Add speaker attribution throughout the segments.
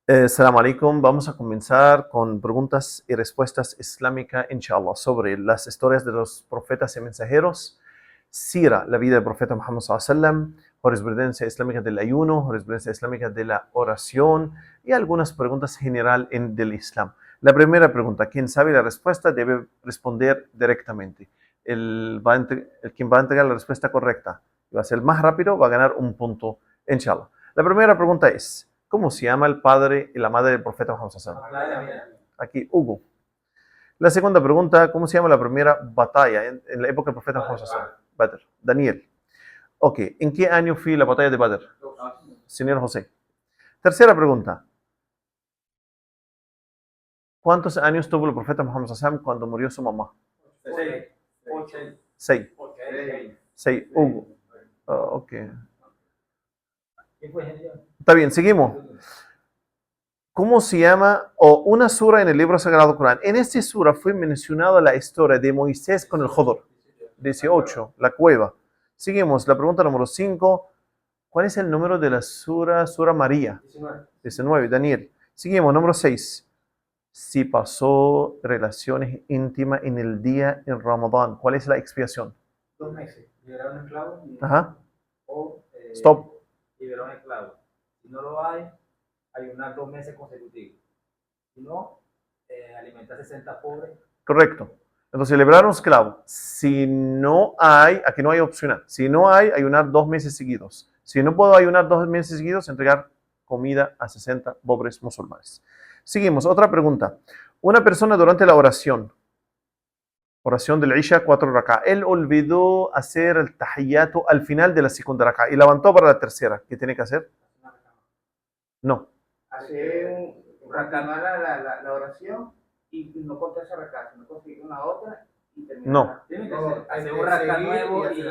Speaker 1: Assalamu alaikum. Vamos a comenzar con preguntas y respuestas islámicas, inshallah, sobre las historias de los profetas y mensajeros, Sira, la vida del profeta Muhammad sallallahu alaihi wasallam, jurisprudencia islámica del ayuno, jurisprudencia islámica de la oración y algunas preguntas general del Islam. La primera pregunta, quien sabe la respuesta debe responder directamente. Quien va a entregar la respuesta correcta y va a ser el más rápido va a ganar un punto, inshallah. La primera pregunta es, ¿cómo se llama el padre y la madre del profeta Muhammad sallallahu alaihi wasallam? Aquí, Hugo. La segunda pregunta, ¿cómo se llama la primera batalla en la época del profeta Muhammad sallallahu alaihi wasallam? Badr. Daniel. Ok, ¿en qué año fue la batalla de Badr? Señor José. Tercera pregunta. ¿Cuántos años tuvo el profeta Muhammad sallallahu alaihi wasallam cuando murió su mamá? 6. 6. Hugo. Ok. Está bien, seguimos. ¿Cómo se llama? Una sura en el libro sagrado Corán. En esta sura fue mencionada la historia de Moisés con el Jodor. 18, la cueva. Seguimos, la pregunta número 5. ¿Cuál es el número de la sura María? 19, Daniel. Seguimos, número 6. Si pasó relaciones íntimas en el día en Ramadán, ¿cuál es la expiación?
Speaker 2: 2 meses. Liberar un esclavo.
Speaker 1: Ajá.
Speaker 2: Stop. Liberar un esclavo. Si no lo hay, ayunar 2 meses consecutivos. Si no, alimentar 60 pobres.
Speaker 1: Correcto. Entonces, liberar un esclavo. Si no hay, aquí no hay opcional. Si no hay, ayunar 2 meses seguidos. Si no puedo ayunar 2 meses seguidos, entregar comida a 60 pobres musulmanes. Seguimos. Otra pregunta. Una persona durante la oración del Isha, 4 rak'ah, él olvidó hacer el tahiyato al final de la segunda rak'ah y levantó para la tercera. ¿Qué tiene que hacer? No.
Speaker 2: Hacer la oración y no contar esa rak'ah, sino conseguir una otra y terminar.
Speaker 1: No.
Speaker 2: Tiene que hacer un rak'ah nuevo y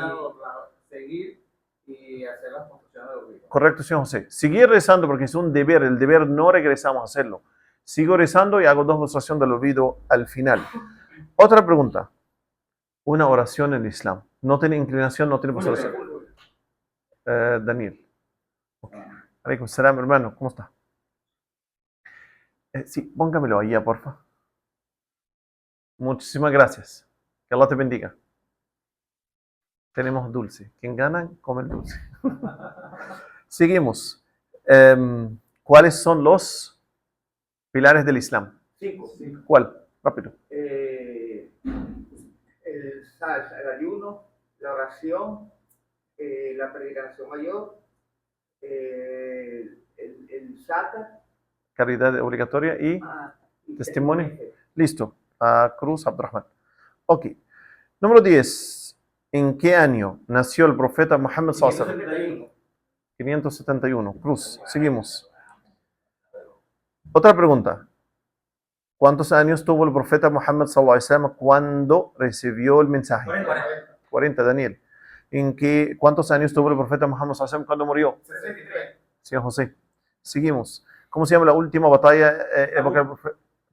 Speaker 2: seguir y hacer las construcciones de los ríos.
Speaker 1: Correcto, señor José. Seguir rezando porque es un deber. El deber no regresamos a hacerlo. Sigo rezando y hago 2 oraciones del olvido al final. Otra pregunta. Una oración en el Islam. No tiene inclinación, no tiene posturación. Daniel. Okay. Alaikum salam, hermano. ¿Cómo está? Sí, póngamelo ahí, porfa. Muchísimas gracias. Que Allah te bendiga. Tenemos dulce. Quien gana, come el dulce. Seguimos. ¿Cuáles son los pilares del Islam?
Speaker 2: 5.
Speaker 1: ¿Cuál? Rápido.
Speaker 2: El ayuno, la oración, la predicación mayor, el zakat.
Speaker 1: Caridad obligatoria y testimonio. Listo. Cruz Abdurrahman. Ok. Número 10. ¿En qué año nació el profeta Muhammad sallallahu alaihi wasallam? 571. Cruz. Seguimos. Otra pregunta. ¿Cuántos años tuvo el profeta Muhammad sallallahu alaihi wasallam cuando recibió el mensaje? 40, Daniel. ¿Cuántos años tuvo el profeta Muhammad sallallahu alaihi wasallam cuando murió?
Speaker 2: 63.
Speaker 1: Señor José. Seguimos. ¿Cómo se llama la última batalla?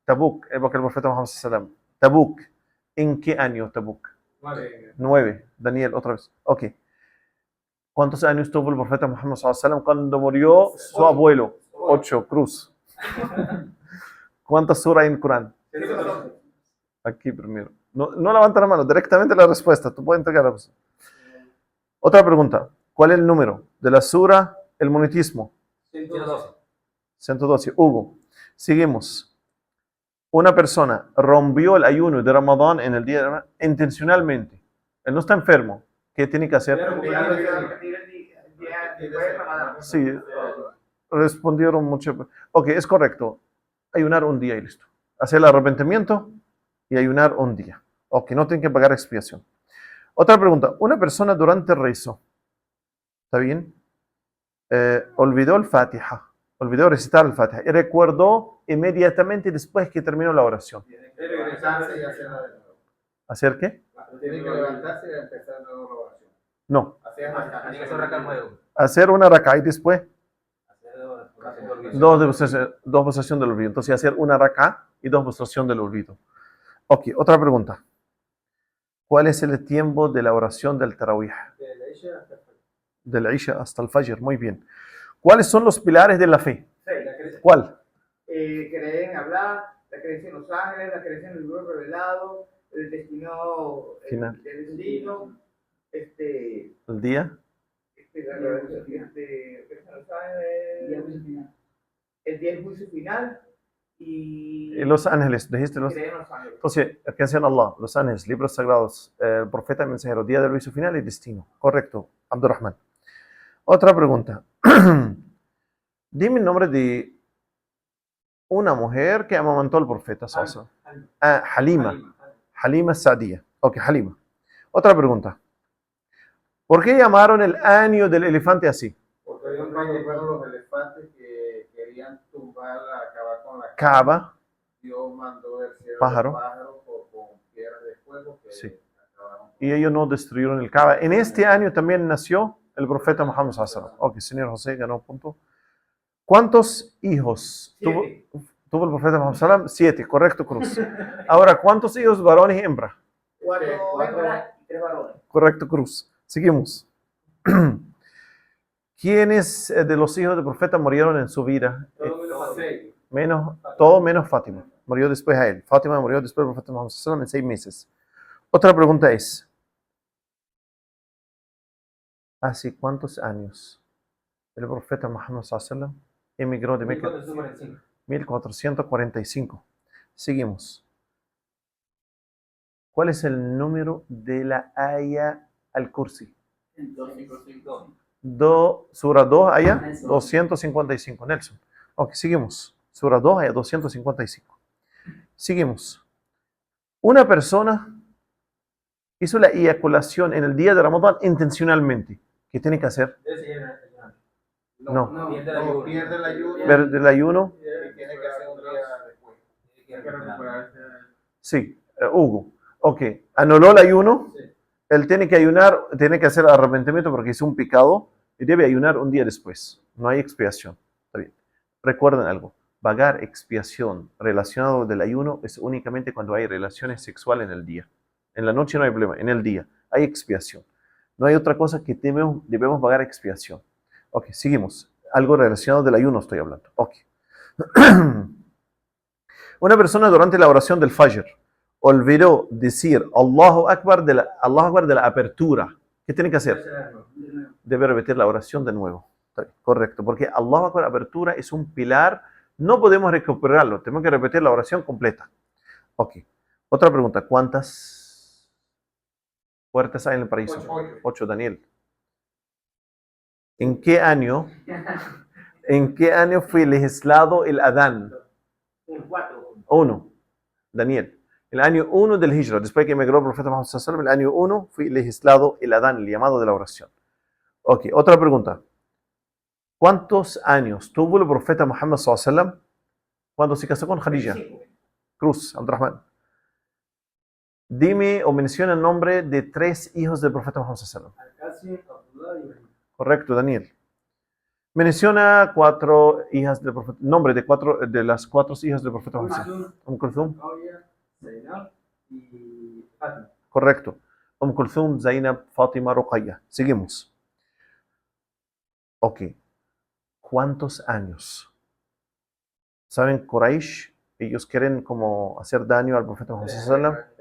Speaker 1: Tabuk, época del profeta Muhammad sallallahu alaihi wasallam. Tabuk. ¿En qué año Tabuk? 9. Daniel, otra vez. Ok. ¿Cuántos años tuvo el profeta Muhammad sallallahu alaihi wasallam cuando murió su abuelo? 8. Cruz. ¿Cuántas suras hay en el Corán? Aquí primero. No levanta la mano, directamente la respuesta. Tú puedes entregar la respuesta. Otra pregunta. ¿Cuál es el número de la sura el monoteísmo? 112. Hugo. Seguimos. Una persona rompió el ayuno de Ramadán en el día de Ramadán intencionalmente. Él no está enfermo. ¿Qué tiene que hacer? Sí, respondieron mucho. Ok, es correcto. Ayunar un día y listo. Hacer el arrepentimiento y ayunar un día. Ok, no tienen que pagar expiación. Otra pregunta. Una persona durante el rezo, ¿está bien? Olvidó el Fatiha. Olvidó recitar el Fatiha. Y recordó inmediatamente después que terminó la oración. ¿Hacer qué?
Speaker 2: Tiene que levantarse y empezar la oración.
Speaker 1: No.
Speaker 2: Hacer
Speaker 1: una rak'ah y después dos postración del olvido. Entonces hacer una rak'ah y 2 postración del olvido. Ok, otra pregunta. ¿Cuál es el tiempo de la oración del Tarawih? Del Isha hasta el Fajr. Muy bien. ¿Cuáles son los pilares de la fe? ¿Cuál?
Speaker 3: creen en hablar, la creencia en los ángeles, la creencia en el libro revelado, el destino,
Speaker 1: Final.
Speaker 3: el destino,
Speaker 1: El día.
Speaker 3: El día del juicio final y
Speaker 1: Los ángeles, dijiste los.
Speaker 3: creen en los ángeles.
Speaker 1: Entonces, creencia en Allah, los ángeles, libros sagrados, profeta mensajero, día del juicio final y destino. Correcto, Abdurrahman. Otra pregunta. Dime el nombre de una mujer que amamantó al profeta. Halima. Halima Sa'diyya. Ok, Halima. Otra pregunta. ¿Por qué llamaron el año del elefante así?
Speaker 4: Porque fueron los elefantes que querían tumbar, acabar con la
Speaker 1: Kaaba.
Speaker 4: Dios mandó el cielo
Speaker 1: Pájaro.
Speaker 4: de pájaros con piedras de fuego que
Speaker 1: Sí.
Speaker 4: acabaron.
Speaker 1: Y ellos no destruyeron el Kaaba. En este año también nació el profeta Muhammad sallallahu alaihi wasallam. Ok, señor José ganó punto. ¿Cuántos hijos tuvo el profeta Muhammad sallallahu alaihi wasallam? 7, correcto, Cruz. Ahora, ¿cuántos hijos varones y hembra?
Speaker 3: 4 hembras y 3 varones.
Speaker 1: Correcto, Cruz. Seguimos. ¿Quiénes de los hijos del profeta murieron en su vida? Todo menos Fátima. Murió después a él. Fátima murió después del profeta Muhammad sallallahu alaihi wasallam en 6 meses. Otra pregunta es, ¿hace cuántos años el profeta Muhammad sallallahu alaihi wasallam emigró de Meca? 1445. Seguimos. ¿Cuál es el número de la Aya al-Kursi? Sura 2, Aya 255. Nelson. Ok, seguimos. Sura 2, Aya 255. Seguimos. Una persona hizo la eyaculación en el día de Ramadán intencionalmente. ¿Qué tiene que hacer? No.
Speaker 4: Pierde el ayuno.
Speaker 1: Ver del ayuno.
Speaker 4: Y tiene que hacer un día después.
Speaker 2: Tiene que recuperarse.
Speaker 1: Sí, Hugo. Ok, anuló el ayuno. Él tiene que ayunar, tiene que hacer arrepentimiento porque hizo un pecado y debe ayunar un día después. No hay expiación. Está bien. Recuerden algo. Pagar expiación relacionado del ayuno es únicamente cuando hay relaciones sexuales en el día. En la noche no hay problema, en el día hay expiación. No hay otra cosa que debemos pagar expiación. Ok, seguimos. Algo relacionado del ayuno estoy hablando. Ok. Una persona durante la oración del Fajr olvidó decir Allahu Akbar de la apertura. ¿Qué tiene que hacer? Debe repetir la oración de nuevo. Correcto, porque Allahu Akbar apertura es un pilar, no podemos recuperarlo, tenemos que repetir la oración completa. Ok, otra pregunta, ¿cuántas puertas hay en el paraíso? 8, Daniel. ¿En qué año fue legislado el Adán? 1, Daniel. El año 1 del Hijra, después que emigró el profeta Muhammad sallallahu alaihi wasallam, el año 1 fue legislado el Adán, el llamado de la oración. Ok, otra pregunta. ¿Cuántos años tuvo el profeta Muhammad sallallahu alaihi wasallam cuando se casó con Khadija? Cruz, Abdurrahman. Dime o menciona el nombre de 3 hijos del profeta Muhammad sallallahu alaihi wasallam. Correcto, Daniel. Menciona 4 hijas del profeta, nombre de las 4 hijas del profeta Muhammad. Kulthum. Correcto. Kulthum, Zainab, Fatima, Ruqayya. Seguimos. Ok. ¿Cuántos años? ¿Saben? Quraysh, ellos quieren como hacer daño al profeta Muhammad sallallahu alaihi wasallam.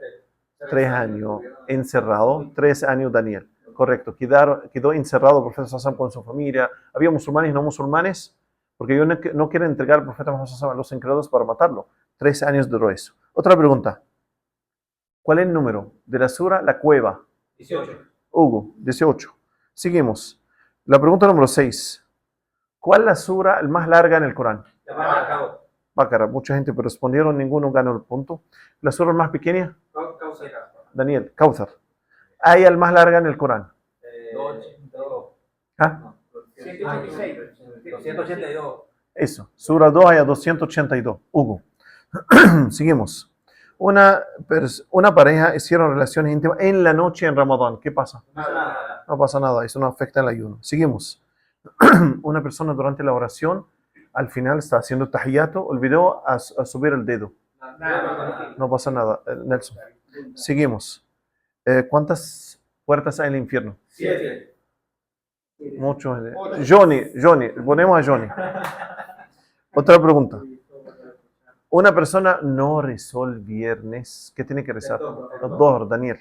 Speaker 1: 3 años encerrado. 3 años Daniel. Correcto. Quedó encerrado el profeta sallallahu alaihi wasallam con su familia. Había musulmanes y no musulmanes, porque ellos no quieren entregar al profeta Muhammad sallallahu alaihi wasallam a los incrédulos para matarlo. 3 años duró eso. Otra pregunta. ¿Cuál es el número de la sura La Cueva?
Speaker 2: 18.
Speaker 1: Hugo, 18. Seguimos. La pregunta número 6. ¿Cuál es la sura más larga en el Corán? Baqara. Mucha gente respondieron, ninguno ganó el punto. ¿La sura más pequeña? Daniel, Kauthar. ¿Hay el más larga en el Corán?
Speaker 2: 282.
Speaker 1: Eso, sura 2 hay a 282. Hugo. Seguimos. Una pareja hicieron relaciones íntimas en la noche en Ramadán. ¿Qué pasa? No pasa nada, eso no afecta el ayuno. Seguimos. Una persona durante la oración, al final está haciendo tahiyato, olvidó a subir el dedo. No pasa nada, Nelson. Seguimos. ¿Cuántas puertas hay en el infierno?
Speaker 2: 7.
Speaker 1: Muchos. Johnny, ponemos a Johnny. Otra pregunta. Una persona no rezó el viernes. ¿Qué tiene que rezar? Los dos, Daniel.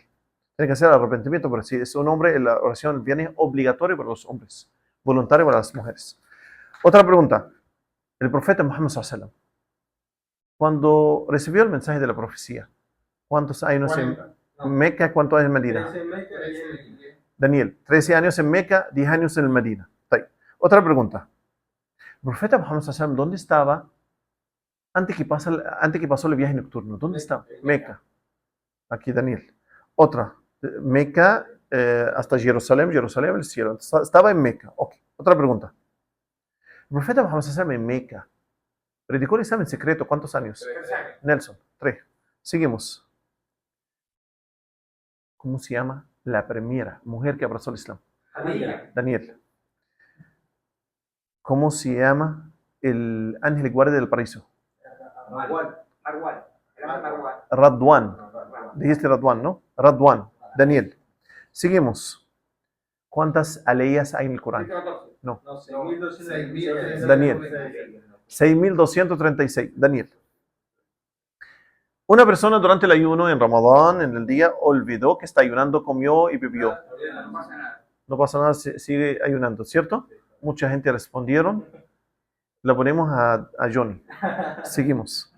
Speaker 1: Tiene que hacer arrepentimiento, pero si es un hombre, la oración el viernes es obligatoria para los hombres, voluntaria para las mujeres. Otra pregunta. El profeta Muhammad sallallahu alaihi wasallam, cuando recibió el mensaje de la profecía, ¿cuántos años en
Speaker 4: 40.
Speaker 1: Meca? ¿Cuántos años en Medina?
Speaker 4: 13 Meca y 10.
Speaker 1: Daniel, 13 años en Meca, 10 años en Medina. Está ahí. Otra pregunta. El profeta Muhammad sallallahu alaihi wasallam, ¿dónde estaba antes que pasó el viaje nocturno? ¿Dónde estaba? Meca. Aquí Daniel. Otra. Meca hasta Jerusalén, Jerusalén, el cielo. Estaba en Meca. Ok. Otra pregunta. El profeta Muhammad sallallahu alaihi wasallam en Meca predicó el Islam en secreto. ¿Cuántos años?
Speaker 3: 3 años.
Speaker 1: Nelson, 3. Seguimos. ¿Cómo se llama la primera mujer que abrazó el Islam?
Speaker 2: Khadija.
Speaker 1: Daniel. ¿Cómo se llama el ángel guardia del paraíso?
Speaker 3: Marwan. Era Marwan.
Speaker 1: Radwan. Dijiste Radwan, ¿no? Radwan. Daniel. Seguimos. ¿Cuántas aleyas hay en el Corán?
Speaker 3: 114.
Speaker 2: No, 6.236.
Speaker 1: Daniel. 6.236. Daniel. Una persona durante el ayuno en Ramadán, en el día, olvidó que está ayunando, comió y bebió.
Speaker 3: No pasa nada.
Speaker 1: No pasa nada, sigue ayunando, ¿cierto? Mucha gente respondieron. Lo ponemos a Johnny. Seguimos.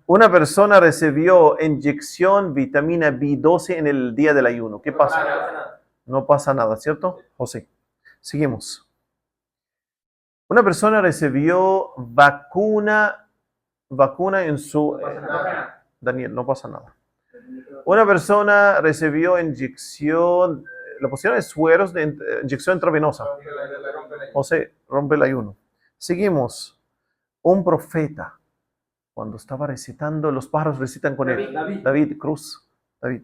Speaker 1: Una persona recibió inyección vitamina B12 en el día del ayuno. ¿Qué pasa? No pasa nada, ¿cierto? José. Seguimos. Una persona recibió vacuna en su...
Speaker 3: No pasa nada.
Speaker 1: Daniel, no pasa nada. Una persona recibió inyección, la pusieron de sueros de inyección intravenosa. José, rompe el ayuno. Seguimos. Un profeta, cuando estaba recitando, los pájaros recitan con él. David Cruz. David.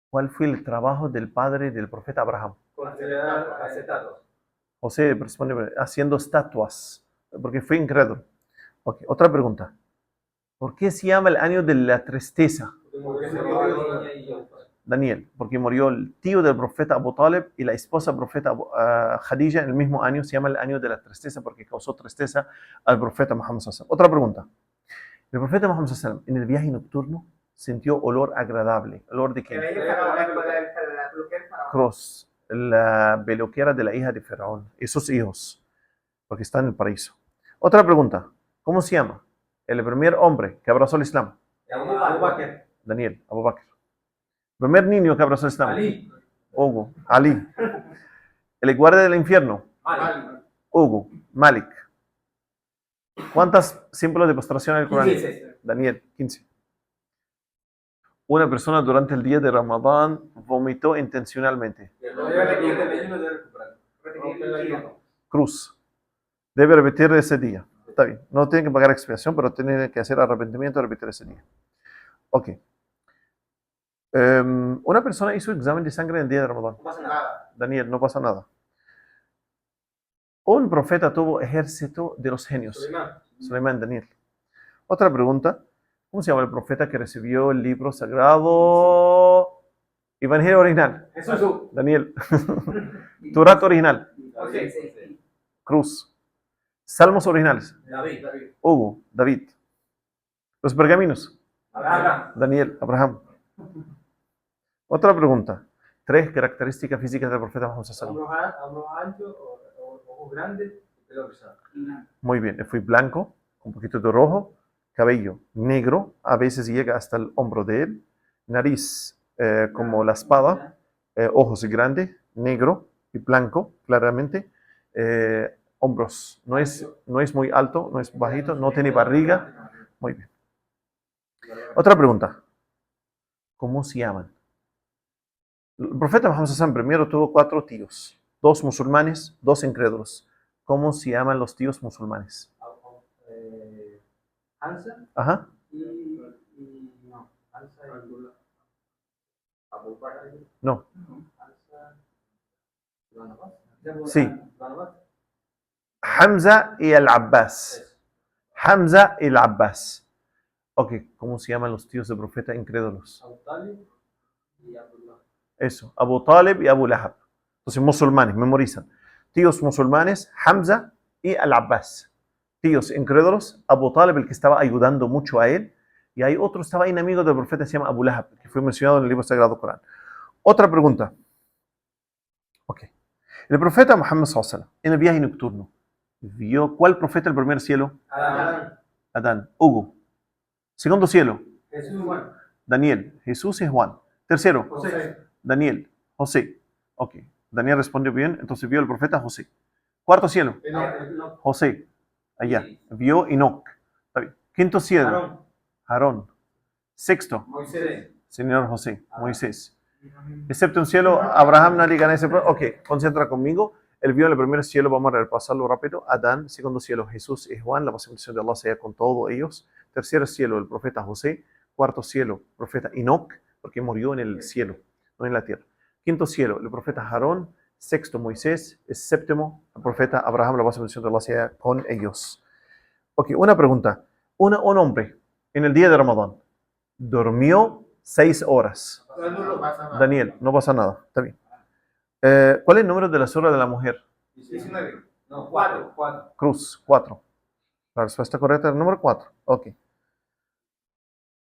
Speaker 1: ¿Cuál fue el trabajo del padre del profeta Abraham?
Speaker 2: Considerar acetatos.
Speaker 1: José responde, haciendo estatuas, porque fue incrédulo. Okay. Otra pregunta. ¿Por qué se llama el año de la tristeza?
Speaker 2: Porque se murió niña y yo.
Speaker 1: Daniel, porque murió el tío del profeta Abu Talib y la esposa del profeta Khadija en el mismo año. Se llama el año de la tristeza porque causó tristeza al profeta Muhammad sallallahu alaihi wasallam. Otra pregunta. El profeta Muhammad sallallahu alaihi wasallam en el viaje nocturno sintió olor agradable. ¿Olor de qué? Cruz, la beloquera de la hija de Faraón y sus hijos, porque está en el paraíso. Otra pregunta. ¿Cómo se llama el primer hombre que abrazó el Islam?
Speaker 2: Abu Bakr.
Speaker 1: Daniel, Abu Bakr. El primer niño que abrazó el Islam.
Speaker 2: Ali.
Speaker 1: Hugo, Ali. El guardia del infierno.
Speaker 2: Malik.
Speaker 1: Hugo, Malik. ¿Cuántos símbolos de postración hay en el Corán?
Speaker 2: 15.
Speaker 1: Daniel, 15. Una persona durante el día de Ramadán vomitó intencionalmente. Cruz. Debe repetir ese día. Está bien. No tiene que pagar expiación, pero tiene que hacer arrepentimiento y repetir ese día. Ok. Una persona hizo examen de sangre en el día de Ramadán.
Speaker 3: No pasa nada.
Speaker 1: Daniel, no pasa nada. Un profeta tuvo ejército de los genios. Suleimán, Daniel. Otra pregunta. ¿Cómo se llama el profeta que recibió el libro sagrado? Evangelio original.
Speaker 2: Jesús.
Speaker 1: Daniel. Turat original. Cruz. Salmos originales.
Speaker 2: David.
Speaker 1: Hugo, David. Los pergaminos.
Speaker 2: Abraham.
Speaker 1: Daniel, Abraham. Otra pregunta. 3 características físicas del profeta Muhammad sallallahu alaihi wasallam.
Speaker 2: Hombros anchos, ojos grandes y pelo rizado.
Speaker 1: Muy bien. Fui blanco, con un poquito de rojo, cabello negro, a veces llega hasta el hombro de él, nariz como la espada, ojos grandes, negro y blanco, claramente, hombros, no es muy alto, no es bajito, no tiene barriga. Muy bien. Otra pregunta. ¿Cómo se llaman? El profeta Muhammad sallallahu alaihi wasallam primero tuvo 4 tíos, 2 musulmanes, 2 incrédulos. ¿Cómo se llaman los tíos musulmanes?
Speaker 2: Hansa
Speaker 1: Ajá.
Speaker 2: y no, Hansa y Abu Bakr.
Speaker 1: No.
Speaker 2: Hansa.
Speaker 1: Sí. Hamza y el Abbas. Hamza y el Abbas. Ok, ¿cómo se llaman los tíos del profeta incrédulos?
Speaker 2: Abu Talib y Abdullah.
Speaker 1: Eso, Abu Talib y Abu Lahab. Entonces, musulmanes, memorizan. Tíos musulmanes, Hamza y Al-Abbas. Tíos incrédulos, Abu Talib, el que estaba ayudando mucho a él, y hay otro, estaba enemigo del profeta, se llama Abu Lahab, que fue mencionado en el libro sagrado Corán. Otra pregunta. Ok. El profeta Muhammad sallallahu alaihi wasallam, en el viaje nocturno, vio ¿cuál profeta el primer cielo?
Speaker 2: Adán.
Speaker 1: Adán. Hugo. Segundo cielo,
Speaker 2: Jesús. Juan.
Speaker 1: Daniel. Jesús y Juan. Tercero,
Speaker 2: José.
Speaker 1: Daniel. José. Ok. Daniel respondió bien, entonces vio el profeta José. Cuarto cielo,
Speaker 2: Enoc.
Speaker 1: José. Allá. Vio Enoc. Está bien. Quinto cielo,
Speaker 2: Aarón.
Speaker 1: Aarón. Sexto,
Speaker 2: Moisés.
Speaker 1: Señor José, Moisés. Excepto un cielo, Abraham nadie gana ese. Ok, concentra conmigo. Él vio en el primer cielo, vamos a repasarlo rápido. Adán, segundo cielo, Jesús y Juan, la posición de Allah sea con todos ellos. Tercer cielo, el profeta José. Cuarto cielo, el profeta Enoc, porque murió en el cielo, no en la tierra. Quinto cielo, el profeta Aarón. Sexto, Moisés. Séptimo, el profeta Abraham, la posición de Allah sea con ellos. Ok, una pregunta. Un hombre en el día de Ramadán durmió 6 horas.
Speaker 4: No pasa nada.
Speaker 1: Daniel, no pasa nada, está bien. ¿Cuál es el número de la sura de la mujer?
Speaker 3: 19.
Speaker 2: No, 4.
Speaker 1: Cruz, 4. La respuesta correcta es el número 4. Ok.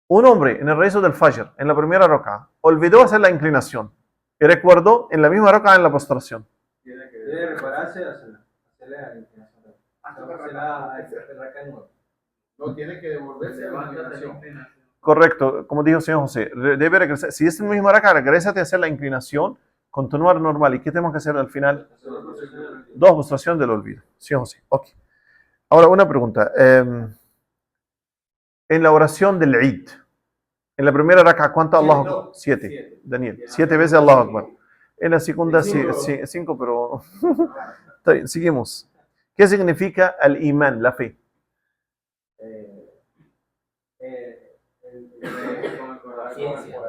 Speaker 1: Un hombre en el rezo del Fajr, en la primera roca, olvidó hacer la inclinación y recordó en la misma roca en la postración.
Speaker 2: Debe repararse, hacerle la inclinación.
Speaker 4: No tiene que devolverse a la inclinación.
Speaker 1: Correcto, como dijo el señor José, debe regresar. Si es en la misma roca, regrésate a hacer la inclinación, continuar normal. ¿Y qué tenemos que hacer al final? 2, postración del olvido. Señor José, ok. Ahora una pregunta. En la oración del Eid, en la primera raka, ¿cuánto Allahu Akbar? 7. Daniel, 7 veces Allahu Akbar. En la segunda, 5, pero... Está bien, seguimos. ¿Qué significa el imán, la fe?
Speaker 2: Ciencia.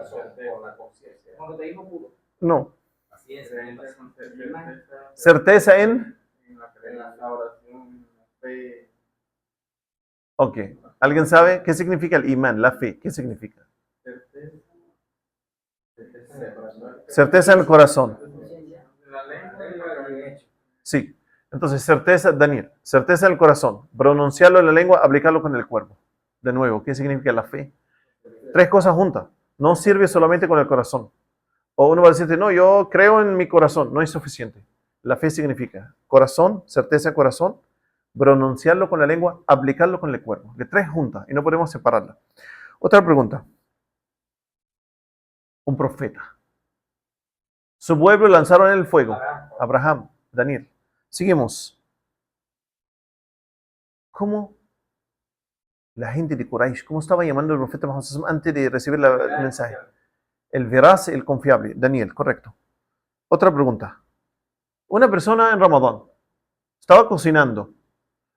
Speaker 3: Monoteísmo puro.
Speaker 1: No.
Speaker 2: Paciencia.
Speaker 1: Certeza en...
Speaker 4: La oración, fe.
Speaker 1: Ok. ¿Alguien sabe qué significa el imán, la fe? ¿Qué significa? Certeza en el corazón.
Speaker 4: La lengua.
Speaker 1: Sí. Entonces, certeza, Daniel, certeza en el corazón. Pronunciarlo en la lengua, aplicarlo con el cuerpo. De nuevo, ¿qué significa la fe? 3 cosas juntas. No sirve solamente con el corazón. O uno va a decirte, no, yo creo en mi corazón. No es suficiente. La fe significa corazón, certeza en corazón, pronunciarlo con la lengua, aplicarlo con el cuerpo. De 3 juntas y no podemos separarlas. Otra pregunta. Un profeta. Su pueblo lanzaron en el fuego. Abraham, Daniel. Seguimos. ¿Cómo la gente de Quraysh, cómo estaba llamando el profeta Muhammad antes de recibir el mensaje? El veraz, el confiable. Daniel, correcto. Otra pregunta. Una persona en Ramadán estaba cocinando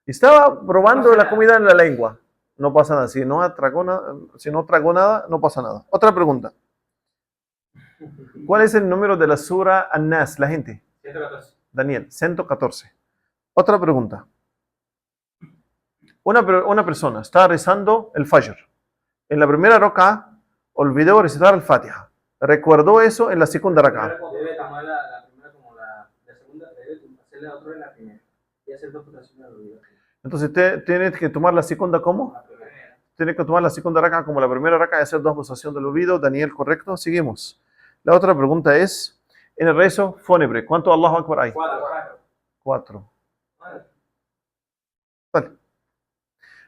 Speaker 1: y estaba probando la comida en la lengua. No pasa nada. Si no tragó nada, no pasa nada. Otra pregunta. ¿Cuál es el número de la sura An-Nas, la gente?
Speaker 2: 114.
Speaker 1: Daniel, 114. Otra pregunta. Una persona está rezando el Fajr. En la primera raka olvidó recitar el Fatiha. Recordó eso en la segunda raka.
Speaker 2: Debe tomar la primera como la segunda, debe hacerle a otro en la primera. Y hacer 2 postraciones del olvido.
Speaker 1: Entonces tienes que tomar la segunda como.
Speaker 2: La primera.
Speaker 1: Tienes que tomar la segunda raka como la primera raka y hacer 2 postraciones del olvido. Daniel, correcto. Seguimos. La otra pregunta es, en el rezo fúnebre, ¿cuánto Allahu Akbar hay?
Speaker 2: 4.
Speaker 1: 4. Vale.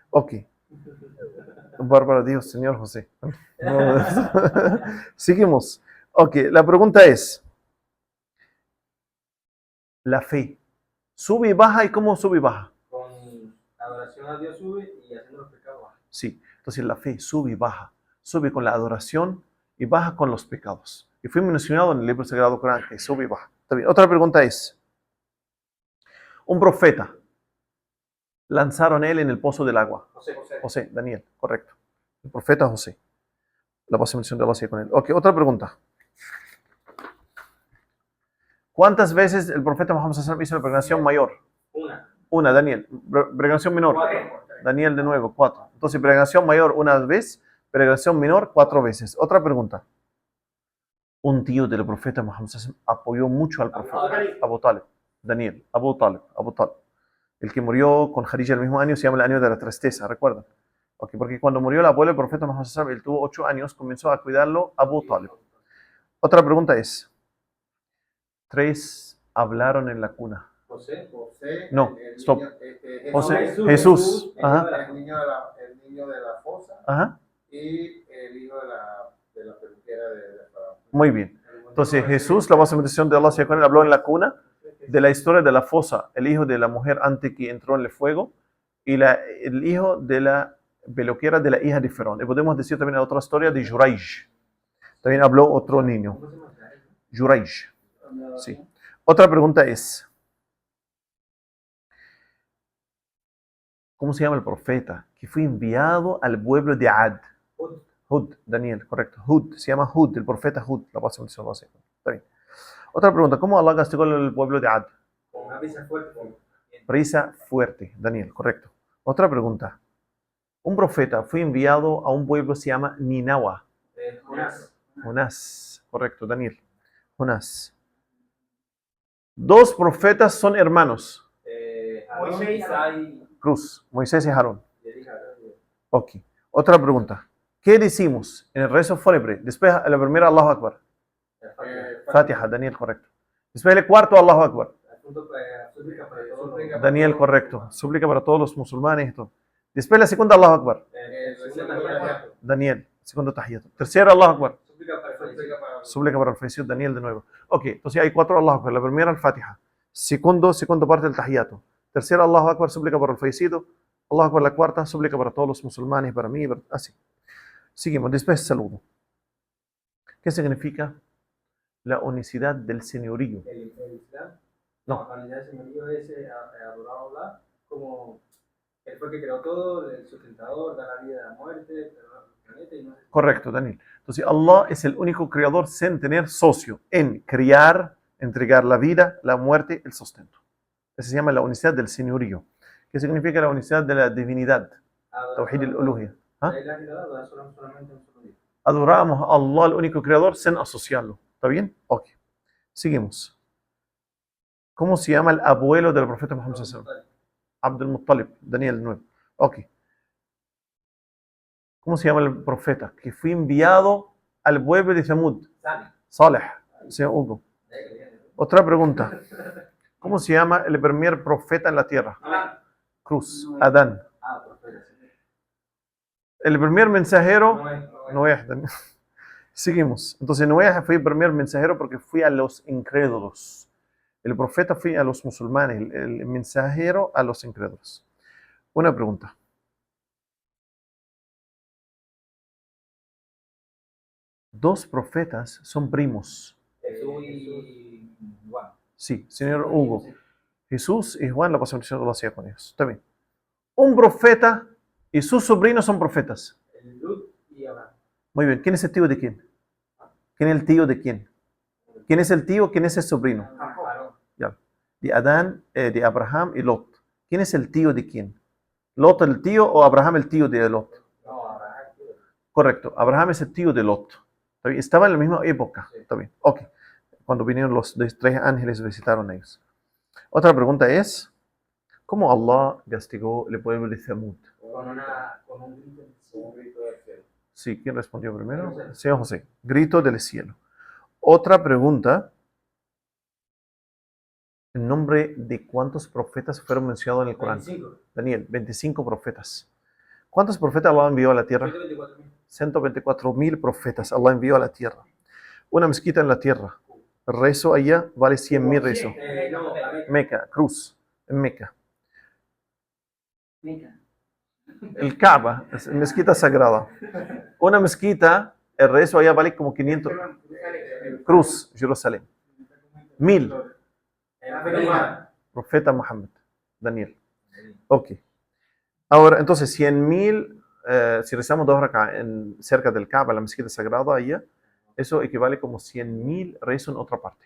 Speaker 1: Ok. Bárbara dijo, señor José. No. Seguimos. Ok, la pregunta es, la fe, ¿sube y baja y cómo sube y baja?
Speaker 2: Con adoración a Dios sube y haciendo los pecados baja.
Speaker 1: Sí, entonces la fe sube y baja. Sube con la adoración y baja con los pecados. Y fue mencionado en el libro sagrado Corán que sube y baja. Está bien. Otra pregunta es, un profeta, lanzaron él en el pozo del agua. José, Daniel, correcto. El profeta José. La mención de Allah sea con él. Ok, otra pregunta. ¿Cuántas veces el profeta Muhammad sallallahu alaihi wasallam hizo la peregrinación mayor? Una, Daniel. Peregrinación menor.
Speaker 2: 4.
Speaker 1: Daniel de nuevo, 4. Entonces, peregrinación mayor una vez, peregrinación menor 4 veces. Otra pregunta. Un tío del profeta Muhammad sallallahu alaihi wasallam apoyó mucho al profeta. Abu Talib. Daniel, Abu Talib. El que murió con Khadija el mismo año se llama el año de la tristeza, ¿recuerdan? Okay, porque cuando murió el abuelo del profeta Muhammad sallallahu alaihi wasallam, él tuvo 8 años, comenzó a cuidarlo Abu Talib. Otra pregunta es, 3 hablaron en la cuna.
Speaker 4: José,
Speaker 1: No,
Speaker 4: el
Speaker 1: stop.
Speaker 4: niño,
Speaker 1: José,
Speaker 2: Jesús,
Speaker 1: Jesús, ajá,
Speaker 4: el niño de la fosa
Speaker 1: ajá,
Speaker 4: y el hijo de la peluquera de Faraón.
Speaker 1: muy bien. Entonces Jesús, la voz de bendición de Allah sea con él, habló en la cuna de la historia de la fosa, el hijo de la mujer antes que entró en el fuego y el hijo de la peluquera de la hija de Faraón. Y podemos decir también la otra historia de Jurayj. También habló otro niño, Jurayj. Sí. Otra pregunta es, ¿cómo se llama el profeta que fue enviado al pueblo de Ad? Hud, Daniel, correcto. Hud, se llama Hud, el profeta Hud. La paz de Dios. Está bien. Otra pregunta, ¿cómo Allah castigó al pueblo de Ad?
Speaker 2: Con una brisa fuerte.
Speaker 1: Brisa fuerte, Daniel, correcto. Otra pregunta, un profeta fue enviado a un pueblo que se llama Ninawa.
Speaker 2: Jonás.
Speaker 1: Jonás, correcto, Daniel. Jonás. 2 profetas son hermanos.
Speaker 2: Aarón,
Speaker 3: Moisés y
Speaker 2: Isai
Speaker 1: Cruz, Moisés y Aarón.
Speaker 2: y Elías.
Speaker 1: Ok. Otra pregunta. ¿Qué decimos en el rezo fúnebre? Después de la primera, Allahu Akbar. Fatiha, Daniel, correcto. Después del cuarto, Allahu Akbar.
Speaker 2: Súplica para todos.
Speaker 1: Daniel, correcto. Súplica para todos los musulmanes y todo. Después la segunda, Allahu Akbar. Daniel, segundo tahiyat. Tercera, Allahu Akbar.
Speaker 2: Súplica para el fallecido.
Speaker 1: Súplica para el fallecido, Daniel de nuevo. Ok, entonces hay 4 Allahu Akbar. La primera, el Fatiha. Segundo parte del tahiyato. Tercera, Allahu Akbar, súplica para el fallecido. Allahu Akbar, la cuarta, súplica para todos los musulmanes, para mí, así. Seguimos, después saludo. ¿Qué significa la unicidad del señorío?
Speaker 2: El Islam.
Speaker 1: No.
Speaker 2: La unidad del señorío es adorar a Allah como él fue el que creó todo, el sustentador, da la vida a la muerte, el planeta y no sé.
Speaker 1: Correcto, Daniel. Entonces, Allah es el único creador sin tener socio en criar, entregar la vida, la muerte, el sustento. Eso se llama la unicidad del señorío. ¿Qué significa la unicidad de la divinidad? Tawhid al-uluhiyya. ¿Ah?
Speaker 2: Solamente un solo Dios.
Speaker 1: Adoramos a Allah, el único creador, sin asociarlo. ¿Está bien? Ok. Seguimos. ¿Cómo se llama el abuelo del profeta Muhammad sallallahu alaihi wasallam? Abdul Muttalib, Daniel 9. Ok. ¿Cómo se llama el profeta que fue enviado al pueblo de Samud? Saleh, señor Hugo. Otra pregunta. ¿Cómo se llama el primer profeta en la tierra? Cruz, Adán. El primer mensajero, Noé. Seguimos. Entonces Noé fue el primer mensajero porque fue a los incrédulos. El profeta fue a los musulmanes, el mensajero a los incrédulos. Una pregunta. Dos profetas son primos.
Speaker 2: Jesús y Juan.
Speaker 1: Sí, señor Hugo. Jesús y Juan, la pasión de la sea con ellos. Está bien. Un profeta y sus sobrinos son profetas.
Speaker 2: Lut y Abraham.
Speaker 1: Muy bien. ¿Quién es el tío de quién? ¿Quién es el tío de quién? ¿Quién es el tío? ¿Quién es el sobrino? Ya. De Adán, de Abraham y Lot. ¿Quién es el tío de quién? ¿Lot el tío o Abraham el tío de Lot?
Speaker 2: No, Abraham.
Speaker 1: Correcto. Abraham es el tío de Lot. ¿Está bien? Estaba en la misma época. Está bien. Ok. Cuando vinieron los 3 ángeles visitaron a ellos. Otra pregunta es, ¿cómo Allah castigó el pueblo de Samud?
Speaker 2: Con un grito del cielo.
Speaker 1: Sí, ¿quién respondió primero? Señor José. Grito del cielo. Otra pregunta. ¿En nombre de cuántos profetas fueron mencionados en el Corán?
Speaker 2: 25.
Speaker 1: Daniel, 25 profetas. ¿Cuántos profetas Allah envió a la tierra?
Speaker 2: 124.000.
Speaker 1: 124.000 profetas Allah envió a la tierra. Una mezquita en la tierra. El rezo allá vale 100.000 rezos.
Speaker 2: No,
Speaker 1: Meca, Cruz, en Meca. El Kaaba, es mezquita sagrada. Una mezquita, el rezo allá vale como 500. Cruz, Jerusalén. 1000. Profeta Muhammad, Daniel. Ok. Ahora, entonces, 100.000, si rezamos 2 rak'ah cerca del Kaaba, la mezquita sagrada allá, eso equivale como 100.000 rezos en otra parte.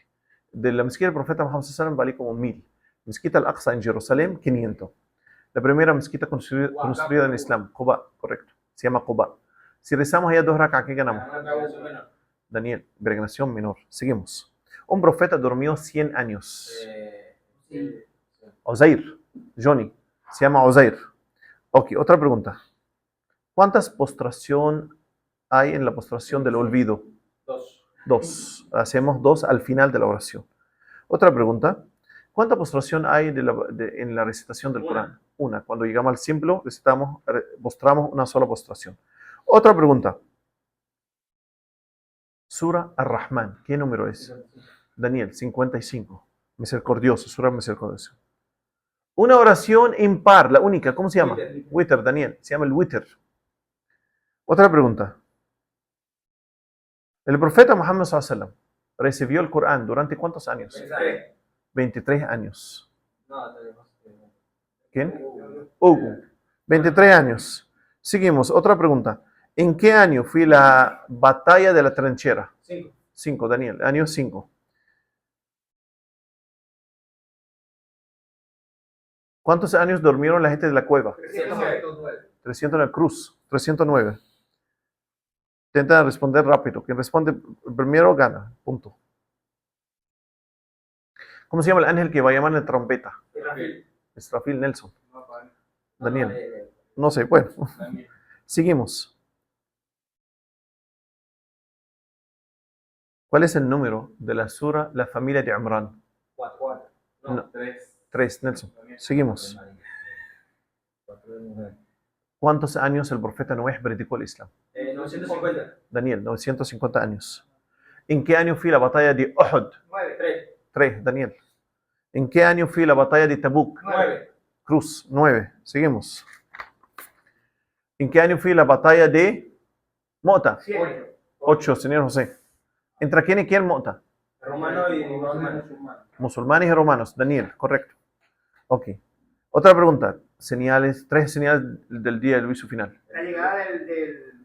Speaker 1: De la mezquita del profeta Muhammad sallallahu alaihi wasallam vale como 1000. Mezquita al-Aqsa en Jerusalén, 500. La primera mezquita construida en Islam, Quba, correcto. Se llama Quba. Si rezamos allá 2 rak'ah, ¿qué ganamos? Daniel, peregrinación menor. Seguimos. Un profeta durmió 100 años. Uzair, Johnny. Se llama Uzair. Ok, otra pregunta. ¿Cuántas postración hay en la postración del olvido?
Speaker 2: 2.
Speaker 1: 2. Hacemos 2 al final de la oración. Otra pregunta. ¿Cuánta postración hay en la recitación del Corán? Una. Cuando llegamos al símbolo, postramos una sola postración. Otra pregunta. Sura Ar-Rahman. ¿Qué número es? Daniel, 55. Misericordioso, Sura Misericordioso. Una oración impar, la única, ¿cómo se llama? Witr, Daniel, se llama el Witr. Otra pregunta. El profeta Muhammad SAW recibió el Corán durante ¿cuántos años? 23 años.
Speaker 2: No,
Speaker 1: ¿Quién? Hugo. 23 años. Seguimos. Otra pregunta. ¿En qué año fue la batalla de la trinchera?
Speaker 2: 5.
Speaker 1: 5, Daniel. Año 5. ¿Cuántos años durmieron la gente de la cueva? 300 en la cruz. 309. Intenta responder rápido. Quien responde primero gana. Punto. ¿Cómo se llama el ángel que va a llamar la trompeta? Israfil Nelson. Daniel. No sé, bueno. Seguimos. ¿Cuál es el número de la sura La familia de Imran?
Speaker 2: 4.
Speaker 1: No.
Speaker 4: 3.
Speaker 1: 3, Nelson. Seguimos. ¿Cuántos años el profeta Noé predicó el Islam?
Speaker 2: 950.
Speaker 1: Daniel, 950 años. ¿En qué año fue la batalla de Uhud?
Speaker 2: 3.
Speaker 1: 3, Daniel. ¿En qué año fue la batalla de Tabuk?
Speaker 2: 9.
Speaker 1: Cruz, 9. Seguimos. ¿En qué año fue la batalla de Mota? 8, señor José. ¿Entre quién y quién Mota?
Speaker 2: Romano y musulmán.
Speaker 1: Musulmanes y romanos. Daniel, correcto. Ok. Otra pregunta. Señales, 3 señales del día del juicio final.
Speaker 3: La llegada